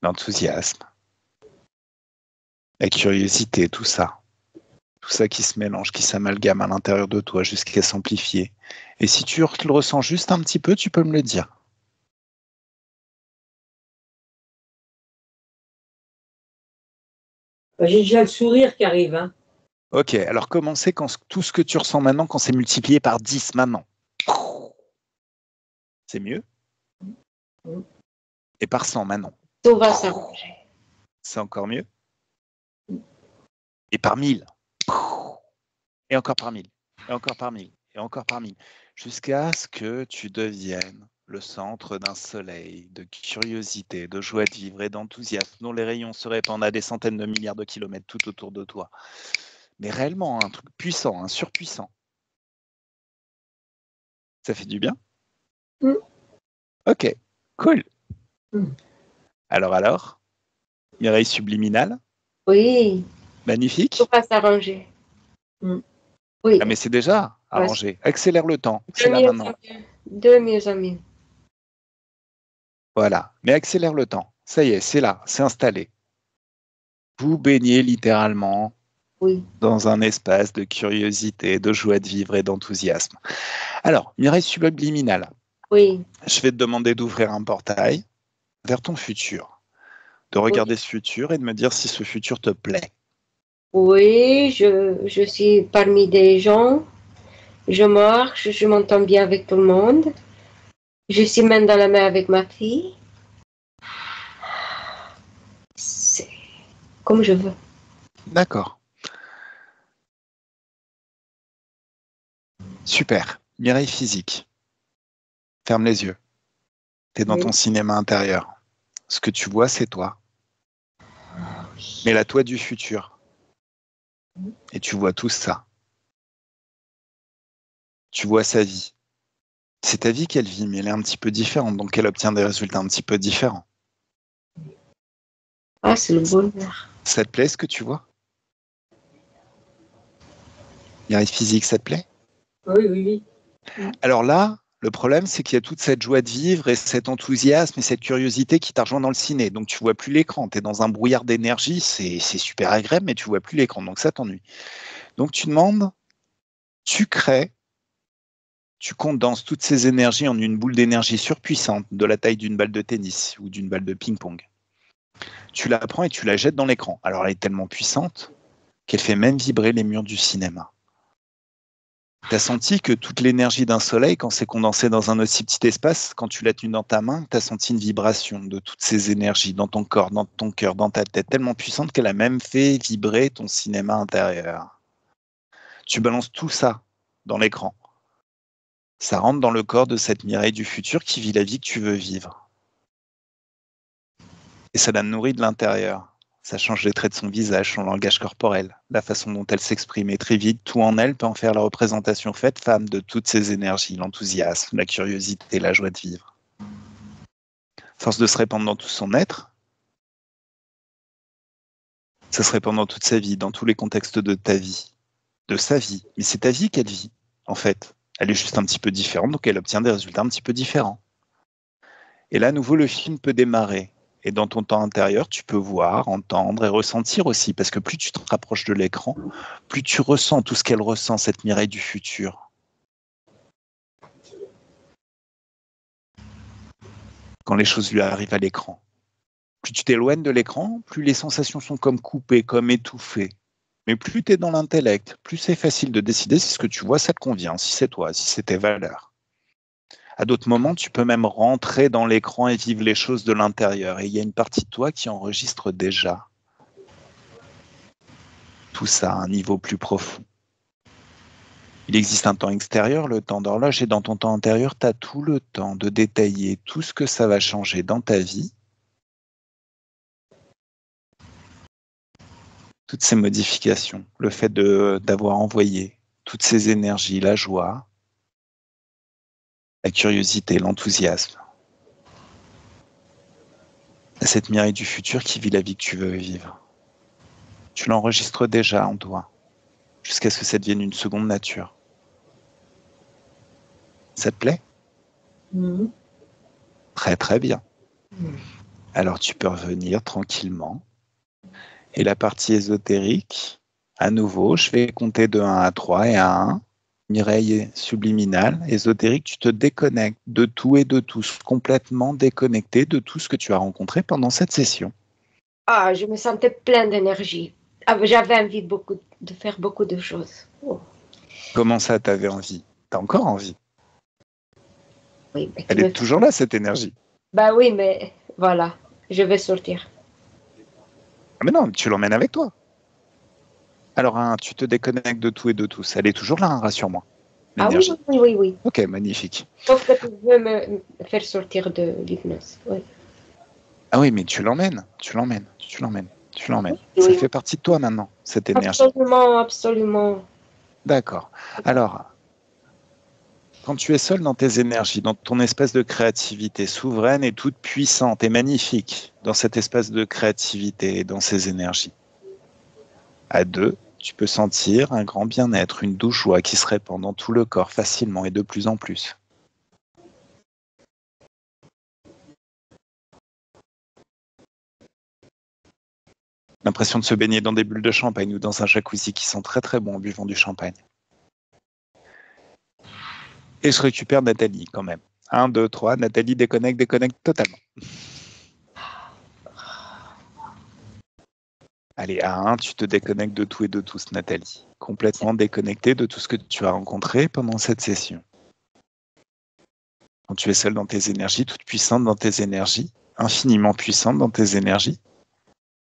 l'enthousiasme, la curiosité, tout ça. Tout ça qui se mélange, qui s'amalgame à l'intérieur de toi jusqu'à s'amplifier. Et si tu le ressens juste un petit peu, tu peux me le dire. J'ai déjà le sourire qui arrive. Hein. Ok, alors commencez quand tout ce que tu ressens maintenant, quand c'est multiplié par 10 maintenant. C'est mieux? Et par 100 maintenant. tout va s'arranger. C'est encore mieux? Et par 1000. Et encore par 1000. Et encore par 1000. Et encore par 1000. Jusqu'à ce que tu deviennes le centre d'un soleil de curiosité, de joie de vivre et d'enthousiasme dont les rayons se répandent à des centaines de milliards de kilomètres tout autour de toi. Mais réellement, un truc puissant, un surpuissant. Ça fait du bien? Ok, cool. Alors, Mireille subliminale? Oui, Magnifique. tout va s'arranger. Oui, Ah, mais c'est déjà arrangé. Accélère le temps. de C'est là mieux maintenant. en mieux. De mieux en mieux. Voilà. Mais accélère le temps. Ça y est, c'est là. C'est installé. Vous baignez littéralement Oui, dans un espace de curiosité, de joie de vivre et d'enthousiasme. Alors, Mireille subliminale, oui, je vais te demander d'ouvrir un portail vers ton futur, de oui. regarder ce futur et de me dire si ce futur te plaît. Oui, je suis parmi des gens. Je marche, je m'entends bien avec tout le monde. Je suis main dans la main avec ma fille. C'est comme je veux. D'accord. Super. Mireille physique, ferme les yeux. Tu es dans Oui. ton cinéma intérieur. Ce que tu vois, c'est toi. Mais la toi du futur. Et tu vois tout ça. Tu vois sa vie. C'est ta vie qu'elle vit, mais elle est un petit peu différente, donc elle obtient des résultats un petit peu différents. Ah, c'est le bonheur. Ça te plaît ce que tu vois? Mireille physique, ça te plaît? Oui, oui, oui. Alors là, le problème, c'est qu'il y a toute cette joie de vivre et cet enthousiasme et cette curiosité qui t'a rejoint dans le ciné. Donc, tu vois plus l'écran. Tu es dans un brouillard d'énergie. C'est super agréable, mais tu vois plus l'écran. Donc, ça t'ennuie. Donc, tu demandes, tu crées, tu condenses toutes ces énergies en une boule d'énergie surpuissante de la taille d'une balle de tennis ou d'une balle de ping-pong. Tu la prends et tu la jettes dans l'écran. Alors, elle est tellement puissante qu'elle fait même vibrer les murs du cinéma. Tu as senti que toute l'énergie d'un soleil, quand c'est condensé dans un aussi petit espace, quand tu l'as tenu dans ta main, tu as senti une vibration de toutes ces énergies dans ton corps, dans ton cœur, dans ta tête, tellement puissante qu'elle a même fait vibrer ton cinéma intérieur. Tu balances tout ça dans l'écran. Ça rentre dans le corps de cette Mireille du futur qui vit la vie que tu veux vivre. Et ça la nourrit de l'intérieur. Ça change les traits de son visage, son langage corporel, la façon dont elle s'exprime. Et très vite, tout en elle peut en faire la représentation faite femme de toutes ces énergies, l'enthousiasme, la curiosité, la joie de vivre. Force de se répandre dans tout son être, ça se répand dans toute sa vie, dans tous les contextes de ta vie, de sa vie. Mais c'est ta vie qu'elle vit, en fait. Elle est juste un petit peu différente, donc elle obtient des résultats un petit peu différents. Et là, à nouveau, le film peut démarrer. Et dans ton temps intérieur, tu peux voir, entendre et ressentir aussi, parce que plus tu te rapproches de l'écran, plus tu ressens tout ce qu'elle ressent, cette Mireille du futur. Quand les choses lui arrivent à l'écran. Plus tu t'éloignes de l'écran, plus les sensations sont comme coupées, comme étouffées. Mais plus tu es dans l'intellect, plus c'est facile de décider si ce que tu vois, ça te convient, si c'est toi, si c'est tes valeurs. À d'autres moments, tu peux même rentrer dans l'écran et vivre les choses de l'intérieur. Et il y a une partie de toi qui enregistre déjà tout ça à un niveau plus profond. Il existe un temps extérieur, le temps d'horloge, et dans ton temps intérieur, tu as tout le temps de détailler tout ce que ça va changer dans ta vie, toutes ces modifications, le fait d'avoir envoyé toutes ces énergies, la joie, la curiosité, l'enthousiasme, à cette Mireille du futur qui vit la vie que tu veux vivre. Tu l'enregistres déjà en toi, jusqu'à ce que ça devienne une seconde nature. Ça te plaît ? Très très bien. Alors tu peux revenir tranquillement. Et la partie ésotérique, à nouveau, je vais compter de 1 à 3 et à 1. Mireille subliminale, ésotérique, tu te déconnectes de tout et de tous, complètement déconnecté de tout ce que tu as rencontré pendant cette session. Ah, je me sentais plein d'énergie. Ah, j'avais envie de faire beaucoup de choses. Oh. Comment ça, t'avais envie ? T'as encore envie ? Oui, mais Elle est toujours là, cette énergie. Bah oui, mais voilà, je vais sortir. Ah mais non, tu l'emmènes avec toi. Alors, tu te déconnectes de tout et de tous. Elle est toujours là, rassure-moi. Ah oui, oui. Ok, magnifique. Sauf que tu veux me faire sortir de l'hypnose. Oui. Ah oui, mais tu l'emmènes. Oui. Ça fait partie de toi maintenant, cette énergie. Absolument. D'accord. Alors, quand tu es seul dans tes énergies, dans ton espace de créativité souveraine et toute puissante et magnifique, dans cet espace de créativité et dans ces énergies, à deux, tu peux sentir un grand bien-être, une douce joie qui se répand dans tout le corps facilement et de plus en plus. L'impression de se baigner dans des bulles de champagne ou dans un jacuzzi qui sent très très bon en buvant du champagne. Et je récupère Nathalie quand même. 1, 2, 3, Nathalie déconnecte totalement. Allez, à 1, tu te déconnectes de tout et de tous, Nathalie. Complètement déconnectée de tout ce que tu as rencontré pendant cette session. Quand tu es seule dans tes énergies, toute puissante dans tes énergies, infiniment puissante dans tes énergies,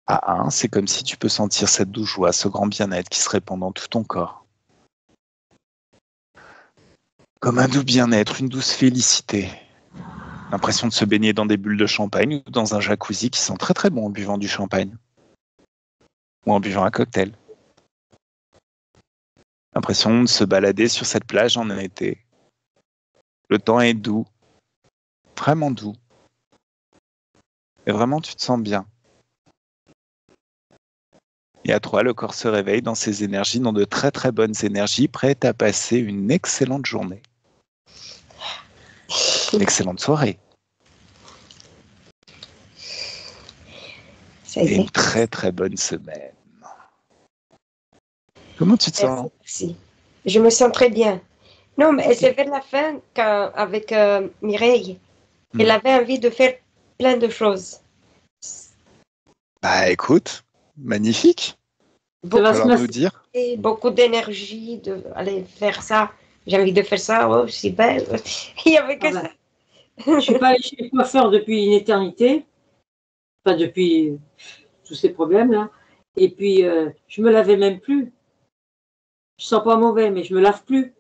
à 1, c'est comme si tu peux sentir cette douce joie, ce grand bien-être qui se répand dans tout ton corps. Comme un doux bien-être, une douce félicité. L'impression de se baigner dans des bulles de champagne ou dans un jacuzzi qui sent très très bon en buvant du champagne. Ou en buvant un cocktail. L'impression de se balader sur cette plage en été. Le temps est doux, vraiment doux. Et vraiment, tu te sens bien. Et à 3, le corps se réveille dans ses énergies, dans de très très bonnes énergies, prête à passer une excellente journée. Une excellente soirée. Et une très très bonne semaine. Comment tu te sens ? Merci. Je me sens très bien. Non, mais c'est vers la fin qu'avec Mireille, elle avait envie de faire plein de choses. Bah écoute, magnifique. Tu vas nous dire. Beaucoup d'énergie d'aller faire ça. j'ai envie de faire ça, oh, je suis belle. Il n'y avait que ça. Je ne suis pas allée chez le coiffeur depuis une éternité, pas depuis tous ces problèmes-là. Et puis, je me lavais même plus. Je sens pas mauvais, mais je me lave plus.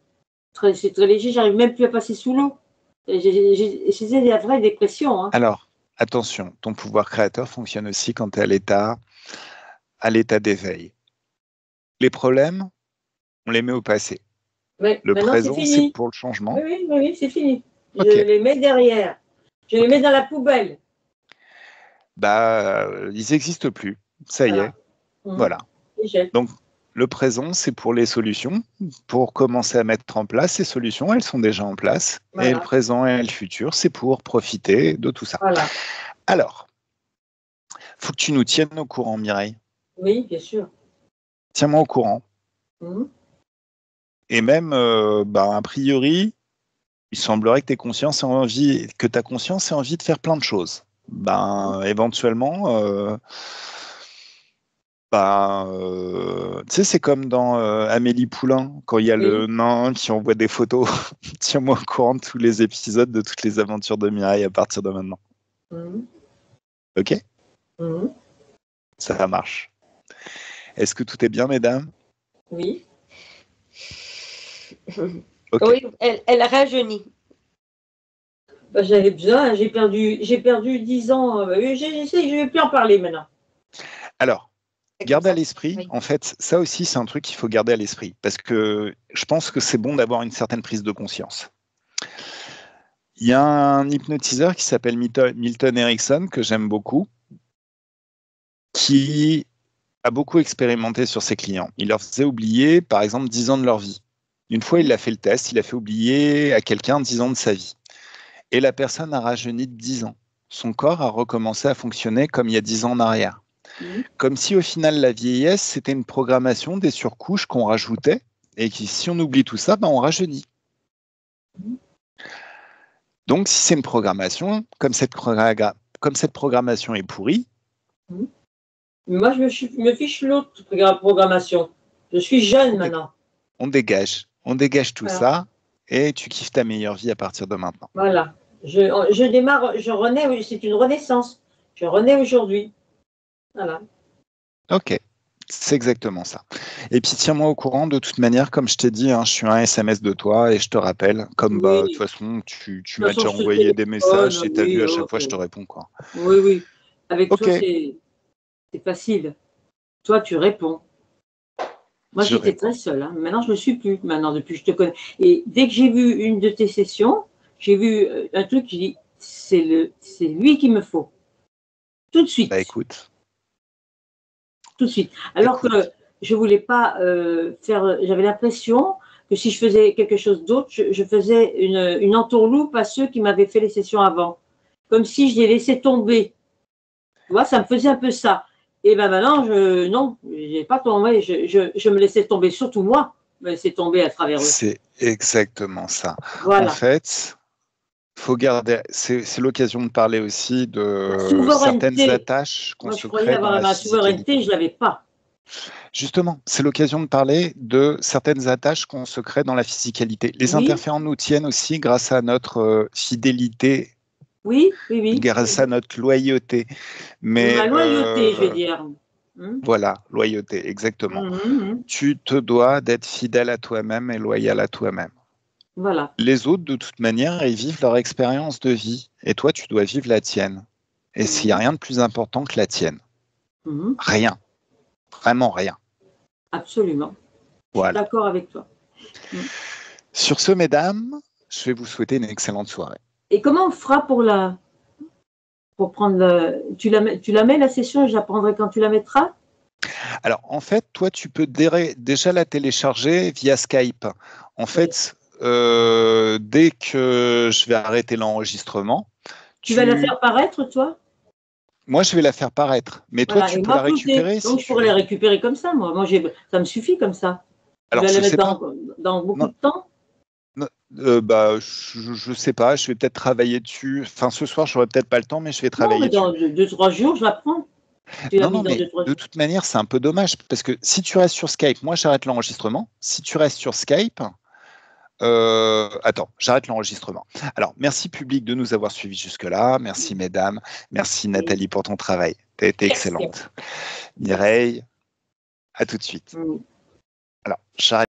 C'est très léger, j'arrive même plus à passer sous l'eau. C'est la vraie dépression. Hein. Alors, attention, ton pouvoir créateur fonctionne aussi quand tu es à l'état d'éveil. Les problèmes, on les met au passé. Mais le présent, c'est pour le changement. Oui, c'est fini. Okay. Je les mets derrière. Je les mets dans la poubelle. Bah, ils n'existent plus. Ça y est. Voilà. Donc, le présent, c'est pour les solutions. Pour commencer à mettre en place ces solutions, elles sont déjà en place. Voilà. Et le présent et le futur, c'est pour profiter de tout ça. Voilà. Alors, il faut que tu nous tiennes au courant, Mireille. Oui, bien sûr. Tiens-moi au courant. Et même, a priori, il semblerait que ta conscience ait envie de faire plein de choses. Éventuellement, tu sais, c'est comme dans Amélie Poulain, quand il y a le nain qui envoie des photos. Tiens-moi au courant de tous les épisodes, de toutes les aventures de Mireille à partir de maintenant. Ok ? Ça marche. Est-ce que tout est bien, mesdames ? Oui. Okay. Oui, elle rajeunit. J'avais besoin, j'ai perdu 10 ans. Je ne vais plus en parler maintenant. Alors, garde à l'esprit, en fait, ça aussi, c'est un truc qu'il faut garder à l'esprit, parce que je pense que c'est bon d'avoir une certaine prise de conscience. Il y a un hypnotiseur qui s'appelle Milton Erickson, que j'aime beaucoup, qui a beaucoup expérimenté sur ses clients. Il leur faisait oublier, par exemple, 10 ans de leur vie. Une fois, il a fait le test, il a fait oublier à quelqu'un 10 ans de sa vie. Et la personne a rajeuni de 10 ans. Son corps a recommencé à fonctionner comme il y a 10 ans en arrière. Comme si au final la vieillesse, c'était une programmation des surcouches qu'on rajoutait et que si on oublie tout ça, on rajeunit. Donc si c'est une programmation, comme cette programmation est pourrie... Moi, je me fiche l'autre programmation. Je suis jeune maintenant. On dégage tout ça et tu kiffes ta meilleure vie à partir de maintenant. Voilà. Je démarre, je renais, c'est une renaissance. Je renais aujourd'hui. Voilà. Ok, c'est exactement ça. Et puis tiens-moi au courant, de toute manière, comme je t'ai dit, je suis un SMS de toi et je te rappelle. Comme de toute façon, tu m'as déjà envoyé des messages et tu as vu à chaque fois, je te réponds. Quoi. Oui. Avec toi, c'est facile. Toi, tu réponds. Moi, j'étais très seule. Hein. Maintenant, je ne le suis plus. Maintenant, depuis que je te connais. Et dès que j'ai vu une de tes sessions, j'ai vu un truc, j'ai dit, c'est lui qu'il me faut. Tout de suite. Bah, écoute. Tout de suite. Alors que je ne voulais pas faire... J'avais l'impression que si je faisais quelque chose d'autre, je faisais une entourloupe à ceux qui m'avaient fait les sessions avant. Comme si je les laissais tomber. Tu vois, ça me faisait un peu ça. Et bien maintenant, non, je n'ai pas tombé. Je me laissais tomber, surtout moi, me laissais tomber à travers eux. C'est exactement ça. Voilà. En fait, faut garder. C'est l'occasion de parler aussi de certaines attaches qu'on se crée dans la ma souveraineté, je ne l'avais pas. Justement, c'est l'occasion de parler de certaines attaches qu'on se crée dans la physicalité. Les interférents nous tiennent aussi grâce à notre fidélité. Oui. Grâce à notre loyauté. Mais, ma loyauté, je veux dire. Voilà, loyauté, exactement. Tu te dois d'être fidèle à toi-même et loyal à toi-même. Voilà. Les autres, de toute manière, ils vivent leur expérience de vie. Et toi, tu dois vivre la tienne. Et s'il n'y a rien de plus important que la tienne. Rien. Vraiment rien. Absolument. Voilà. Je suis d'accord avec toi. Sur ce, mesdames, je vais vous souhaiter une excellente soirée. Et comment on fera pour prendre tu la mets la session, je la prendrai quand tu la mettras? Alors, en fait, toi, tu peux déjà la télécharger via Skype. En fait, dès que je vais arrêter l'enregistrement... Tu vas la faire paraître, toi? Moi, je vais la faire paraître. Mais toi, tu peux la récupérer. Donc, je pourrais la récupérer comme ça, moi. Ça me suffit comme ça. Alors, tu vas la mettre dans beaucoup de temps? Je sais pas, je vais peut-être travailler dessus. Enfin, ce soir, j'aurai peut-être pas le temps, mais je vais travailler dessus. Dans 2-3 jours, je la prends. Non, mais de toute manière, c'est un peu dommage parce que si tu restes sur Skype, moi, j'arrête l'enregistrement. Si tu restes sur Skype, Attends, j'arrête l'enregistrement. Alors, merci public de nous avoir suivis jusque-là. Merci mesdames. Merci Nathalie pour ton travail. Tu as été excellente. Mireille, à tout de suite. Alors, j'arrête.